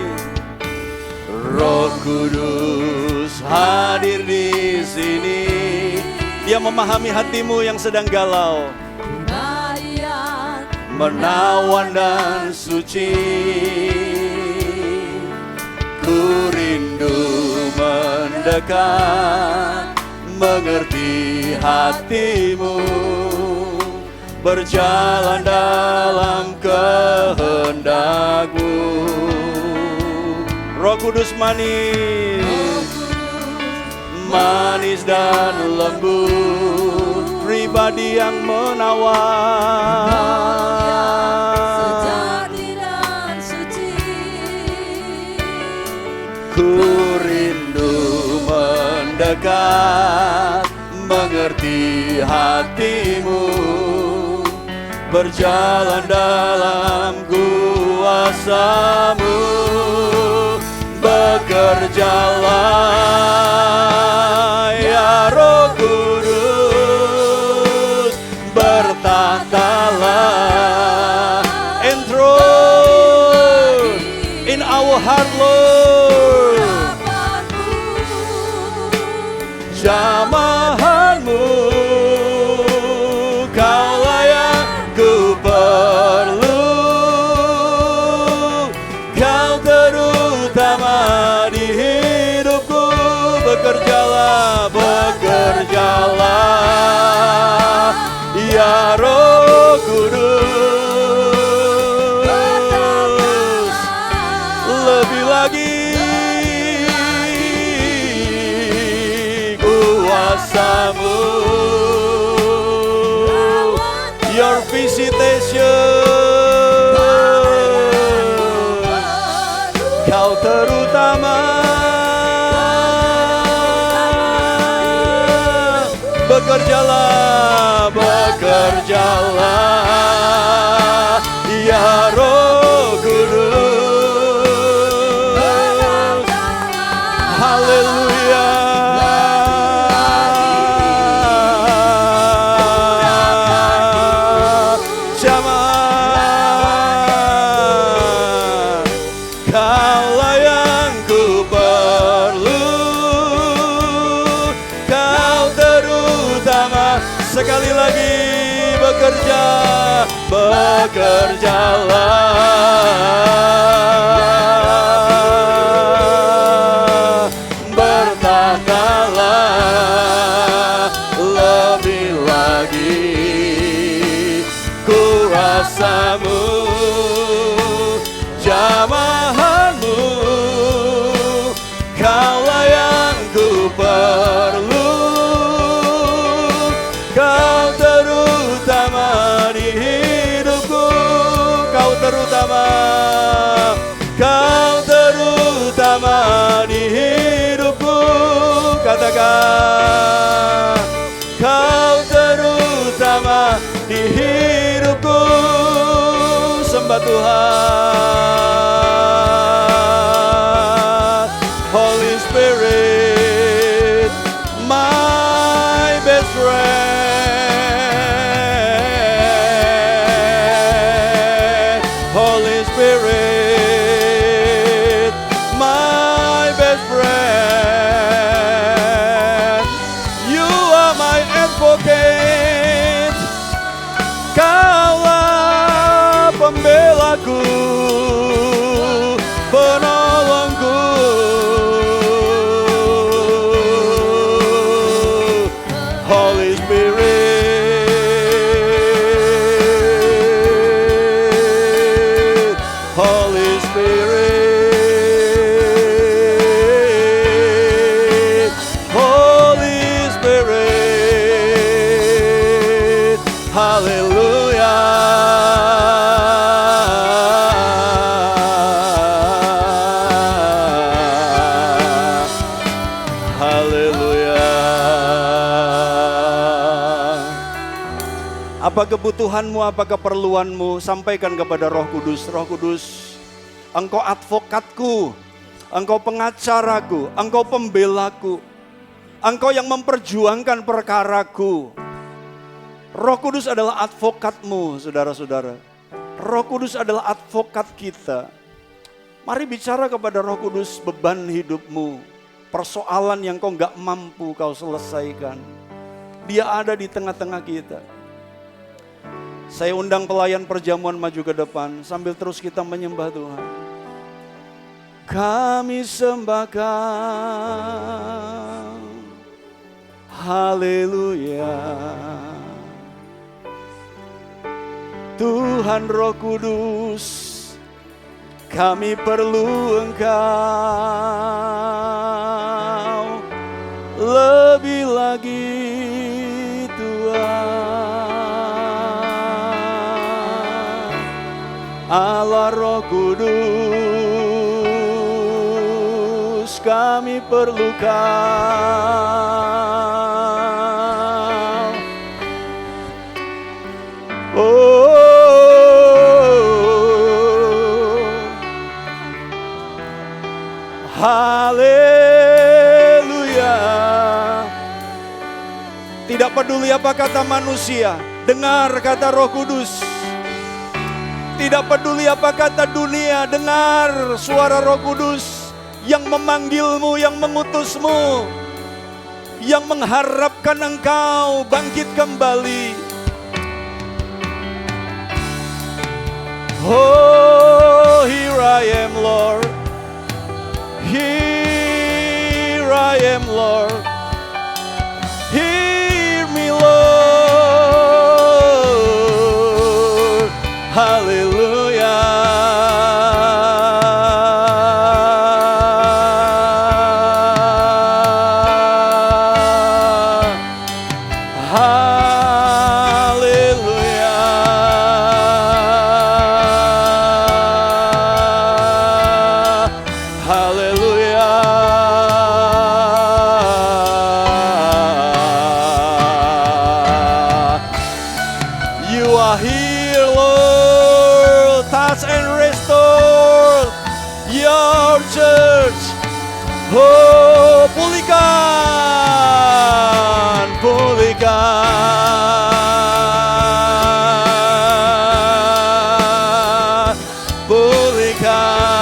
A: Roh Kudus hadir di sini. Dia memahami hatimu yang sedang galau. Menawan dan suci. Ku rindu mendekat, mengerti hatimu. Berjalan dalam kehendak-Mu. Roh Kudus manis. manis dan lembut, pribadi yang menawan.
B: Sejati dan suci.
A: Ku rindu mendekat, mengerti hatimu, berjalan dalam kuasa-Mu. Bekerjalah ya Roh Kudus, bertahtalah enthroned in our heart, Lord. Jamahanmu, Kaulah yang ku perlu, Kau terutama di hidupku. Bekerjalah, bekerjalah ya Roh Kudus, lebih lagi kuasa-Mu, your visitation. Kau terutama. Bekerjalah, bekerjalah ya Roh Kudus. Haleluya. Jamaah, Kaulah yang ku perlu, Kau terutama. Sekali lagi, bekerja, bekerjalah, bertahtalah lebih lagi kuasa-Mu, jamahan-Mu, Kaulah yang ku perlu, Kau terutama di hidupku. Kau terutama, Kau terutama di hidupku. Katakan, Kau terutama di hidupku. Sembah Tuhan. Holy Spirit, my best friend. Holy Spirit, my best friend. You are my advocate. Kaulah pembelaku, penolongku. Holy Spirit, Holy Spirit, Holy Spirit. Haleluya. Haleluya. Apa kebutuhanmu, apa keperluanmu, sampaikan kepada Roh Kudus. Roh Kudus, Engkau advokatku, Engkau pengacaraku, Engkau pembelaku, Engkau yang memperjuangkan perkaraku. Roh Kudus adalah advokatmu, saudara-saudara. Roh Kudus adalah advokat kita. Mari bicara kepada Roh Kudus beban hidupmu, persoalan yang kau gak mampu kau selesaikan. Dia ada di tengah-tengah kita. Saya undang pelayan perjamuan maju ke depan sambil terus kita menyembah Tuhan. Kami sembahkan, haleluya. Tuhan Roh Kudus, kami perlu Engkau Kudus, kami perlu Kau. Haleluya. Tidak peduli apa kata manusia, dengar kata Roh Kudus. Tidak peduli apa kata dunia, dengar suara Roh Kudus yang memanggilmu, yang mengutusmu, yang mengharapkan engkau bangkit kembali. Oh, here I am, Lord. Here I am, Lord. Hear me, Lord. Hallelujah. You are here, Lord. Touch and restore your church. Oh, pulihkan, pulihkan, pulihkan,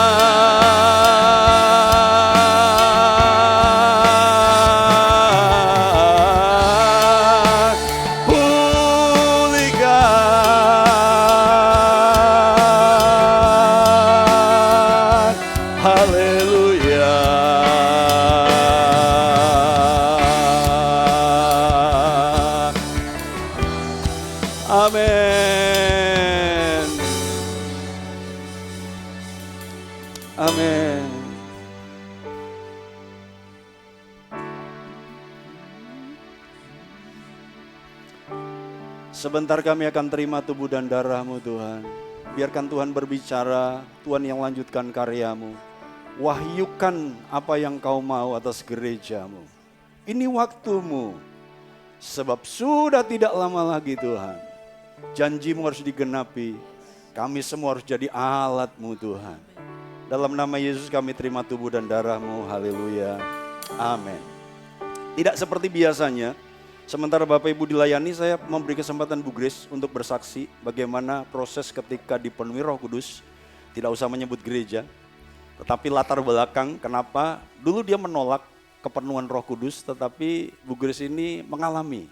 A: pulihkan. Haleluya. Amin. Amin. Sebentar kami akan terima tubuh dan darah-Mu Tuhan. Biarkan Tuhan berbicara, Tuhan yang lanjutkan karya-Mu. Wahyukan apa yang Kau mau atas gereja-Mu. Ini waktu-Mu. Sebab sudah tidak lama lagi Tuhan. Janji-Mu harus digenapi. Kami semua harus jadi alat-Mu Tuhan. Dalam nama Yesus kami terima tubuh dan darah-Mu. Haleluya. Amin. Tidak seperti biasanya. Sementara Bapak Ibu dilayani, saya memberi kesempatan Bu Grace untuk bersaksi bagaimana proses ketika dipenuhi Roh Kudus. Tidak usah menyebut gereja, tetapi latar belakang kenapa dulu dia menolak kepenuhan Roh Kudus, tetapi Bu Grace ini mengalami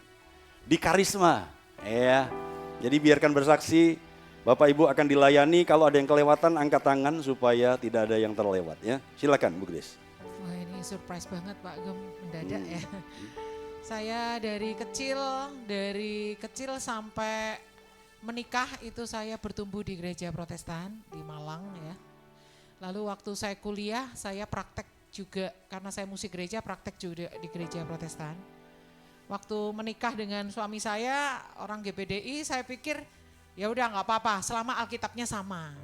A: di karisma. Ya, jadi biarkan bersaksi. Bapak Ibu akan dilayani, kalau ada yang kelewatan angkat tangan supaya tidak ada yang terlewat. Ya, silakan Bu Grace.
C: Wah, ini surprise banget Pak Gem, mendadak ya. Saya dari kecil sampai menikah itu saya bertumbuh di gereja Protestan di Malang ya. Lalu waktu saya kuliah saya praktek juga, karena saya musik gereja, praktek juga di gereja Protestan. Waktu menikah dengan suami saya orang GPDI, saya pikir ya udah nggak apa-apa selama Alkitabnya sama.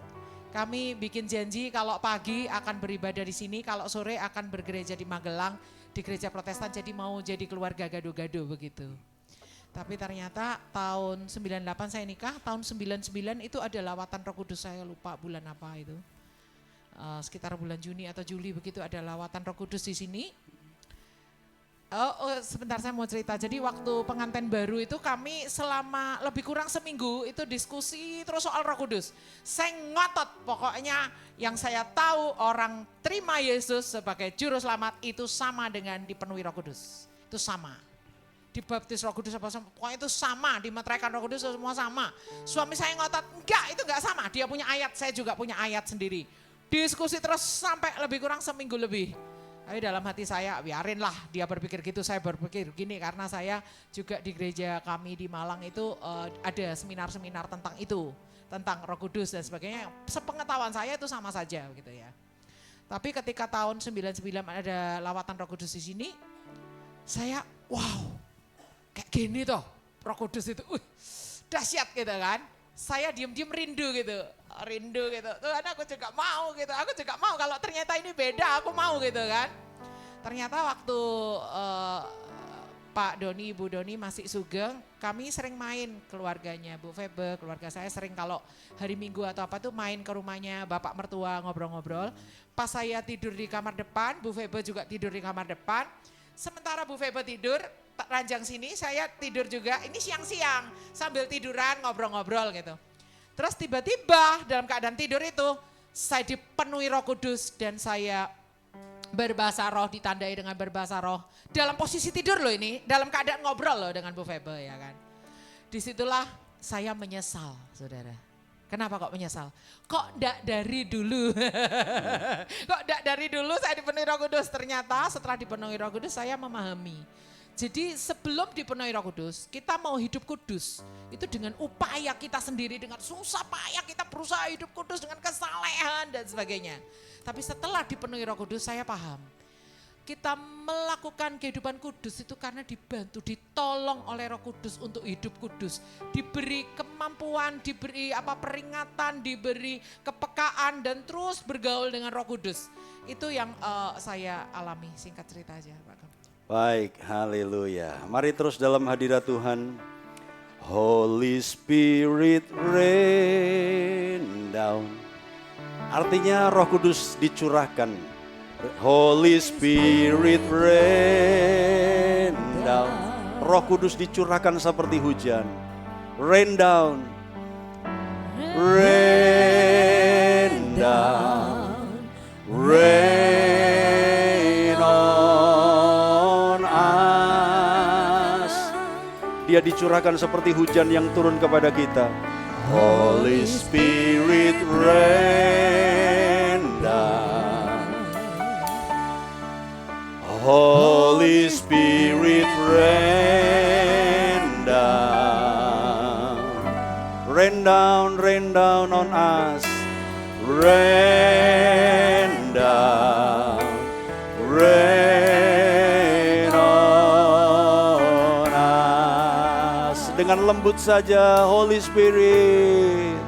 C: Kami bikin janji kalau pagi akan beribadah di sini, kalau sore akan bergereja di Magelang, di gereja Protestan, jadi mau jadi keluarga gado-gado begitu. Tapi ternyata tahun 98 saya nikah, tahun 99 itu ada lawatan Roh Kudus, saya lupa bulan apa itu. Sekitar bulan Juni atau Juli begitu ada lawatan Roh Kudus di sini. Sebentar saya mau cerita. Jadi waktu pengantin baru itu kami selama lebih kurang seminggu itu diskusi terus soal Roh Kudus. Saya ngotot pokoknya yang saya tahu orang terima Yesus sebagai juru selamat itu sama dengan dipenuhi Roh Kudus. Itu sama. Dibaptis Roh Kudus apa sama, pokoknya itu sama, dimeteraikan Roh Kudus semua sama. Suami saya ngotot, enggak itu enggak sama. Dia punya ayat, saya juga punya ayat sendiri. Diskusi terus sampai lebih kurang seminggu lebih. Tapi dalam hati saya, biarinlah dia berpikir gitu, saya berpikir gini, karena saya juga di gereja kami di Malang itu ada seminar-seminar tentang itu, tentang Roh Kudus dan sebagainya. Sepengetahuan saya itu sama saja gitu ya. Tapi ketika tahun 99 ada lawatan Roh Kudus di sini, saya wow, kayak gini toh Roh Kudus itu, dahsyat gitu kan. saya diem-diem rindu gitu. Tuhan aku juga mau gitu, aku juga mau kalau ternyata ini beda aku mau gitu kan. Ternyata waktu Pak Doni, Ibu Doni masih sugeng, kami sering main keluarganya, Bu Febe, keluarga saya sering kalau hari Minggu atau apa tuh main ke rumahnya bapak mertua ngobrol-ngobrol. Pas saya tidur di kamar depan, Bu Febe juga tidur di kamar depan. Sementara Bu Febe tidur, ranjang sini saya tidur juga, ini siang-siang sambil tiduran ngobrol-ngobrol gitu. Terus tiba-tiba dalam keadaan tidur itu saya dipenuhi Roh Kudus dan saya berbahasa roh, ditandai dengan berbahasa roh. Dalam posisi tidur loh ini, dalam keadaan ngobrol loh dengan Bu Febe ya kan. Disitulah saya menyesal saudara. Kenapa kok menyesal? Kok enggak dari dulu? Kok enggak dari dulu saya dipenuhi Roh Kudus? Ternyata setelah dipenuhi Roh Kudus saya memahami. Jadi sebelum dipenuhi Roh Kudus, kita mau hidup kudus. Itu dengan upaya kita sendiri, dengan susah payah kita berusaha hidup kudus dengan kesalehan dan sebagainya. Tapi setelah dipenuhi Roh Kudus saya paham. Kita melakukan kehidupan kudus itu karena dibantu, ditolong oleh Roh Kudus untuk hidup kudus. Diberi kemampuan, diberi peringatan, diberi kepekaan dan terus bergaul dengan Roh Kudus. Itu yang saya alami, singkat cerita aja Pak Gem.
A: Baik, haleluya. Mari terus dalam hadirat Tuhan. Holy Spirit rain down. Artinya Roh Kudus dicurahkan. Holy Spirit rain down. Roh Kudus dicurahkan seperti hujan. Rain down. Rain down. Rain on us. Dia dicurahkan seperti hujan yang turun kepada kita. Holy Spirit rain down. Holy Spirit rain down. Rain down on us. Rain down. Rain on us. Dengan lembut saja, Holy Spirit.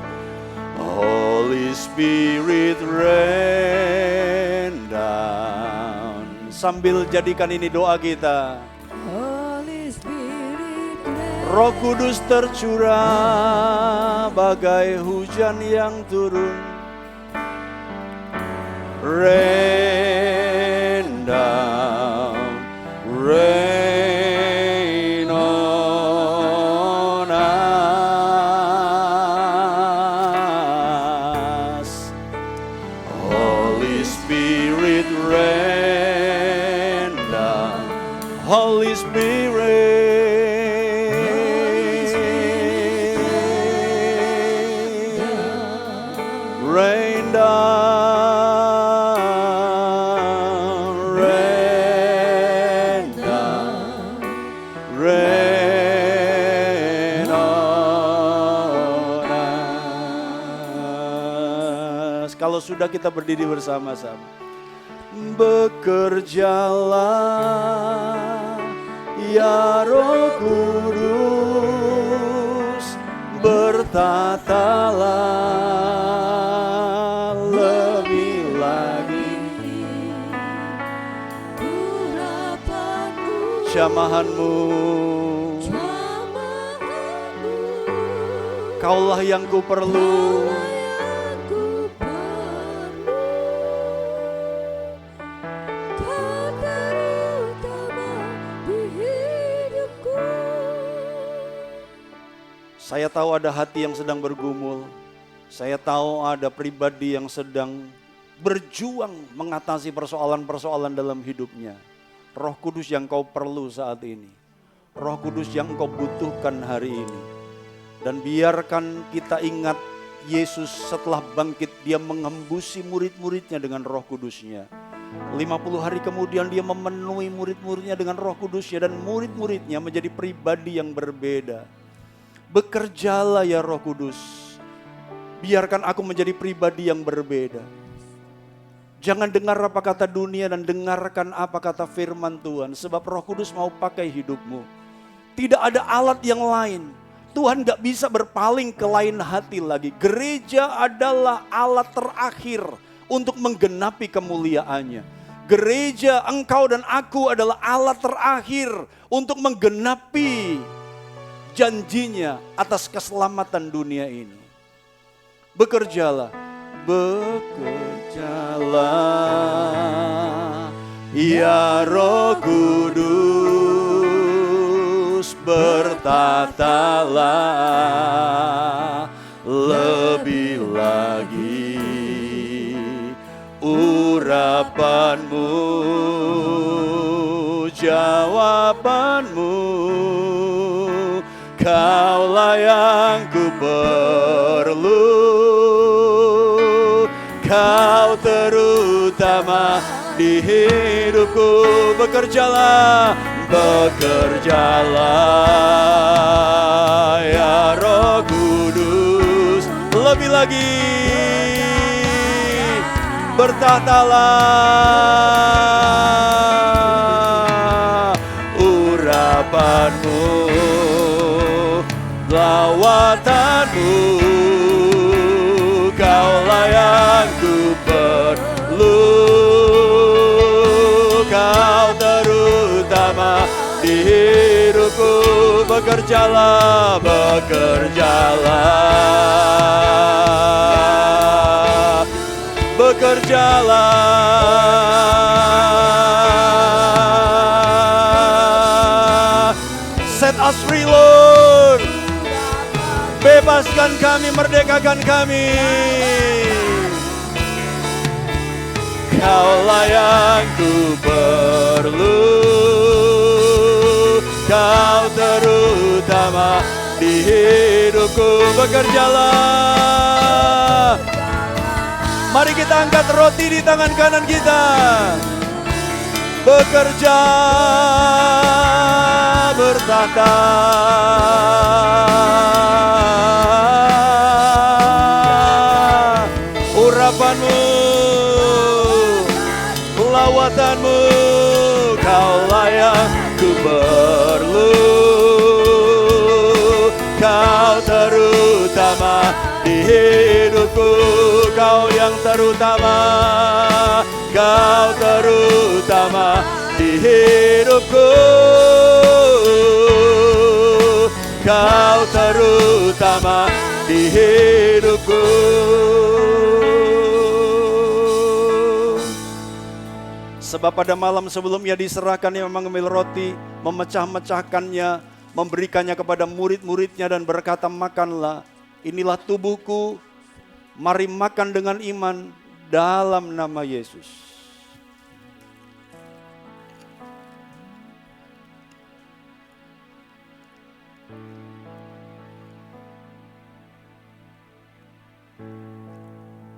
A: Holy Spirit rain down. Sambil jadikan ini doa kita.
B: Holy Spirit
A: Roh Kudus tercurah bagai hujan yang turun. Rain down, rain on us. Holy Spirit rain down. Holy Spirit rain down, rain down, rain on us. Kalau sudah kita berdiri bersama-sama. Bekerjalah ya Roh Kudus, bertatalah lebih lagi jamahanmu. Kaulah yang ku perlu. Saya tahu ada hati yang sedang bergumul. Saya tahu ada pribadi yang sedang berjuang mengatasi persoalan-persoalan dalam hidupnya. Roh Kudus yang kau perlu saat ini. Roh Kudus yang engkau butuhkan hari ini. Dan biarkan kita ingat Yesus setelah bangkit dia mengembusi murid-muridnya dengan Roh Kudusnya. 50 hari kemudian dia memenuhi murid-muridnya dengan Roh Kudusnya dan murid-muridnya menjadi pribadi yang berbeda. Bekerjalah ya Roh Kudus. Biarkan aku menjadi pribadi yang berbeda. Jangan dengar apa kata dunia dan dengarkan apa kata firman Tuhan. Sebab Roh Kudus mau pakai hidupmu. Tidak ada alat yang lain. Tuhan gak bisa berpaling ke lain hati lagi. Gereja adalah alat terakhir untuk menggenapi kemuliaannya. Gereja, engkau dan aku adalah alat terakhir untuk menggenapi janjinya atas keselamatan dunia ini. Bekerjalah, bekerjalah, ya Roh Kudus, bertatalah lebih lagi urapanmu, jawabanmu, kaulah yang ku perlu, kau terutama di hidupku. Bekerjalah, bekerjalah, ya Roh Kudus, lebih lagi bertatalah urapanmu, lawatanmu, kaulah yang ku perlu, kau terutama di hidupku. Bekerjalah, bekerjalah, bekerjalah. Set us free, Lord. Bebaskan kami, merdekakan kami. Kaulah yang ku perlu, kau terutama di hidupku. Bekerjalah. Mari kita angkat roti di tangan kanan kita. Bekerja, bertata, urapanmu, lawatanmu, kaulah yang ku perlu, kau terutama di hidupku. Kau yang terutama, kau terutama di hidupku. Kau terutama di hidupku. Sebab pada malam sebelumnya diserahkan, ia mengambil roti, memecah-mecahkannya, memberikannya kepada murid-muridnya dan berkata, makanlah, inilah tubuhku, mari makan dengan iman dalam nama Yesus.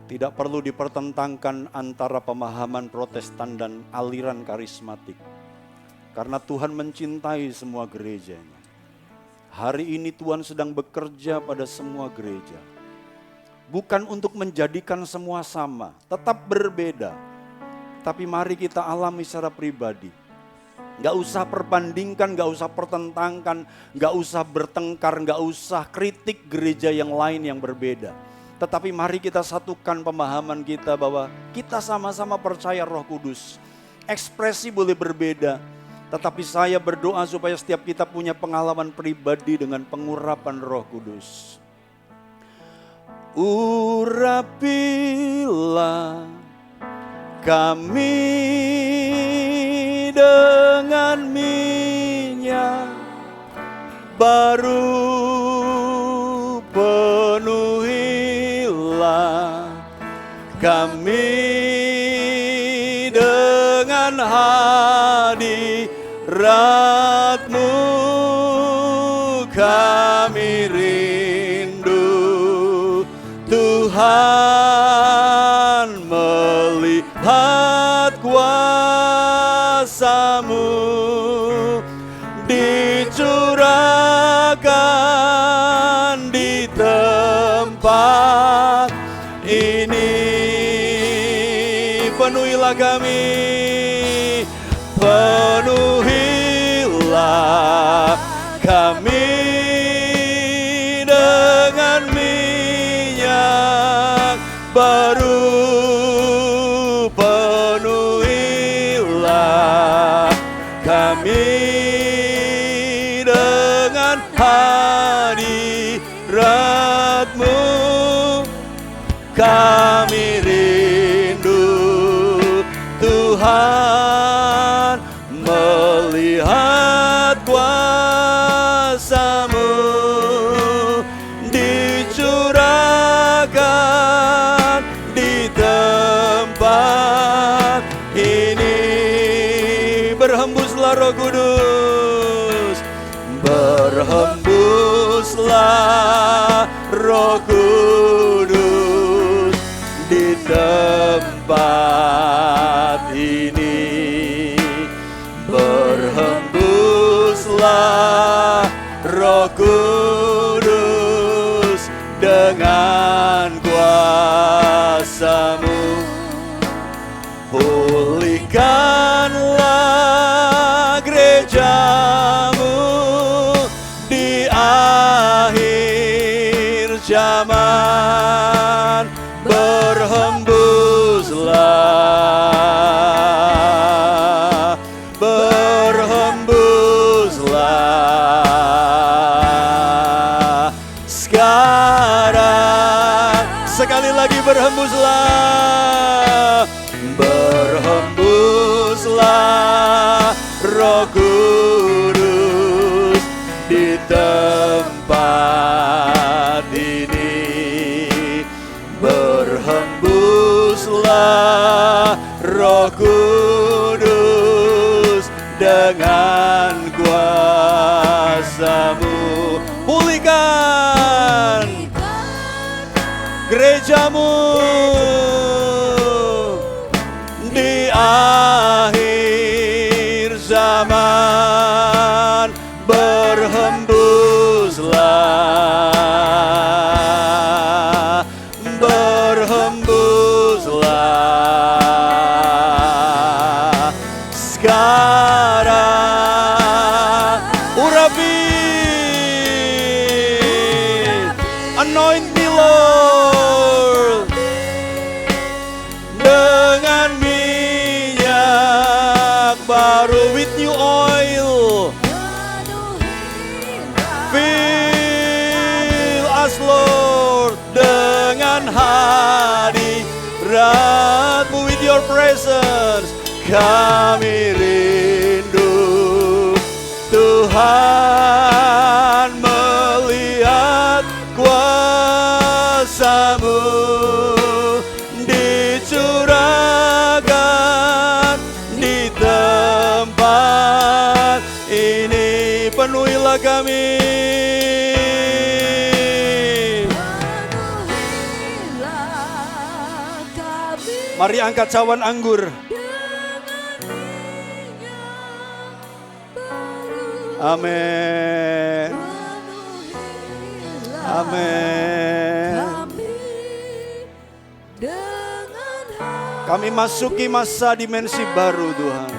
A: Tidak perlu dipertentangkan antara pemahaman Protestan dan aliran karismatik. Karena Tuhan mencintai semua gerejanya. Hari ini Tuhan sedang bekerja pada semua gereja. Bukan untuk menjadikan semua sama, tetap berbeda. Tapi mari kita alami secara pribadi. Gak usah perbandingkan, gak usah pertentangkan, gak usah bertengkar, gak usah kritik gereja yang lain yang berbeda. Tetapi mari kita satukan pemahaman kita bahwa kita sama-sama percaya Roh Kudus. Ekspresi boleh berbeda, tetapi saya berdoa supaya setiap kita punya pengalaman pribadi dengan pengurapan Roh Kudus. Urapilah kami dengan minyak baru, penuhilah kami dengan hadirat-Mu, kami rindu Tuhan melihat kuasa-Mu dicurahkan di tempat ini. Penuhilah kami, penuhilah kami kami dengan hadirat-Mu. Kami rindu Tuhan melihat kuasa-Mu dicurahkan di tempat ini. Berhembuslah Roh Kudus, berhembuslah Roh Kudus di tempat ini. Berhembuslah Roh Kudus dengan kuasa-Mu. Pulihkanlah gereja-Mu di akhir zaman. Berhembuslah, berhembuslah sekarang. Sekali lagi berhembuslah, berhembuslah Roh Kudus di tempat ini. Berhembuslah Roh Kudus dengan kuasa-Mu. Pulihkan gereja-Mu di akhir zaman. Berhembuslah, berhembuslah sekarang. Urapi, anoint me Lord dengan minyak baru, with new oil. Fill us Lord dengan hadirat-Mu, with your presence. Kami rindu Tuhan melihat kuasa-Mu dicurahkan di tempat ini. Penuhilah kami. Mari angkat cawan anggur. Amin. Amin. Kami masuki masa dimensi baru Tuhan.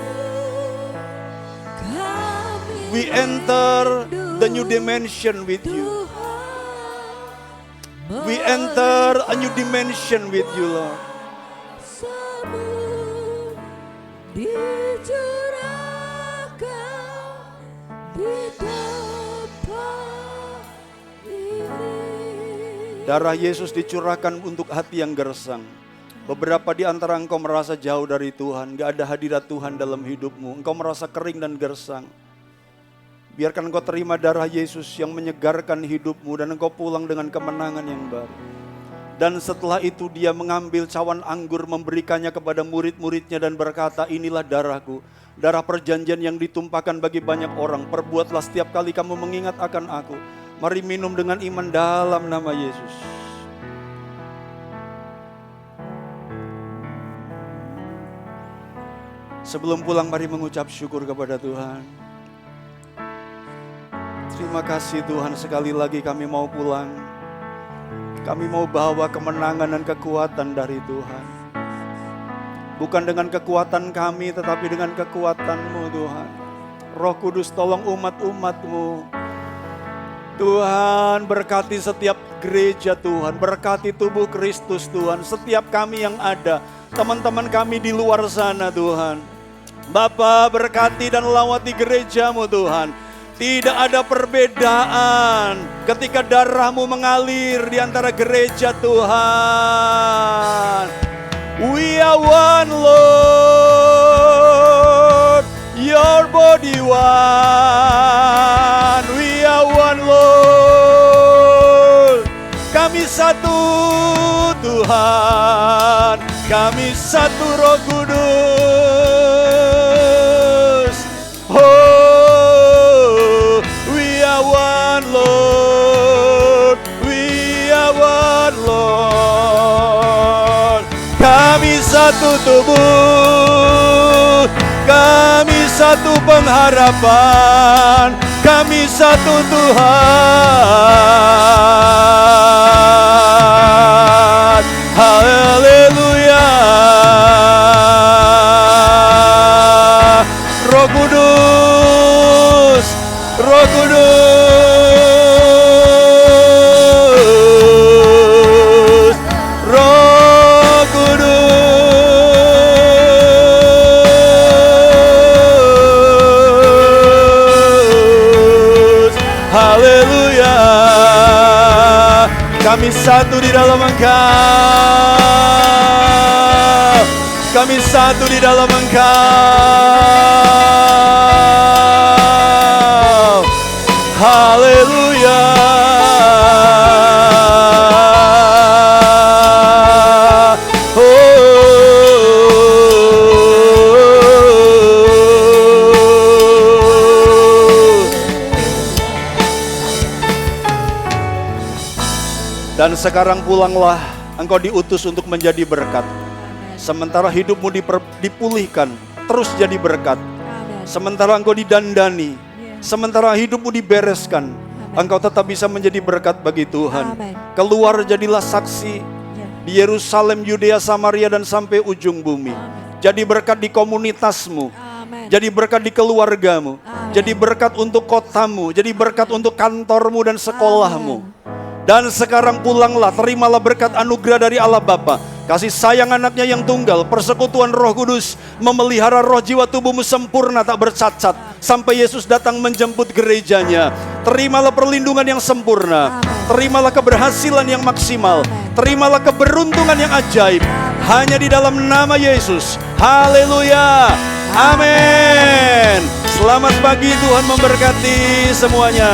A: We enter the new dimension with you. We enter a new dimension with you, Lord. Darah Yesus dicurahkan untuk hati yang gersang. Beberapa di antara engkau merasa jauh dari Tuhan, gak ada hadirat Tuhan dalam hidupmu. Engkau merasa kering dan gersang. Biarkan engkau terima darah Yesus yang menyegarkan hidupmu dan engkau pulang dengan kemenangan yang baru. Dan setelah itu dia mengambil cawan anggur, memberikannya kepada murid-muridnya dan berkata, inilah darahku, darah perjanjian yang ditumpahkan bagi banyak orang. Perbuatlah setiap kali kamu mengingat akan aku. Mari minum dengan iman dalam nama Yesus. Sebelum pulang mari mengucap syukur kepada Tuhan. Terima kasih Tuhan, sekali lagi kami mau pulang. Kami mau bawa kemenangan dan kekuatan dari Tuhan. Bukan dengan kekuatan kami, tetapi dengan kekuatan-Mu Tuhan. Roh Kudus tolong umat-umat-Mu. Tuhan berkati setiap gereja Tuhan, berkati tubuh Kristus Tuhan, setiap kami yang ada, teman-teman kami di luar sana Tuhan. Bapa, berkati dan lawati gerejamu Tuhan. Tidak ada perbedaan ketika darah-Mu mengalir di antara gereja Tuhan. We are one Lord, your body one. We are one Lord. Kami satu Tuhan, kami satu Roh Kudus. Oh, we are one Lord, we are one Lord. Kami satu tubuh, kami satu pengharapan, kami satu Tuhan. Haleluya. Roh Kudus, Roh Kudus, Roh Kudus. Haleluya. Kami satu di dalam Engkau. Kami satu di dalam Engkau. Haleluya. Dan sekarang pulanglah, engkau diutus untuk menjadi berkat. Sementara hidupmu dipulihkan, terus jadi berkat. Sementara engkau didandani, sementara hidupmu dibereskan, engkau tetap bisa menjadi berkat bagi Tuhan. Keluar jadilah saksi di Yerusalem, Yudea, Samaria, dan sampai ujung bumi. Jadi berkat di komunitasmu, jadi berkat di keluargamu, jadi berkat untuk kotamu, jadi berkat untuk kantormu dan sekolahmu. Dan sekarang pulanglah, terimalah berkat anugerah dari Allah Bapa, kasih sayang anaknya yang tunggal, persekutuan Roh Kudus, memelihara roh jiwa tubuhmu sempurna tak bercacat, sampai Yesus datang menjemput gerejanya. Terimalah perlindungan yang sempurna, terimalah keberhasilan yang maksimal, terimalah keberuntungan yang ajaib, hanya di dalam nama Yesus. Haleluya, amin. Selamat pagi, Tuhan memberkati semuanya.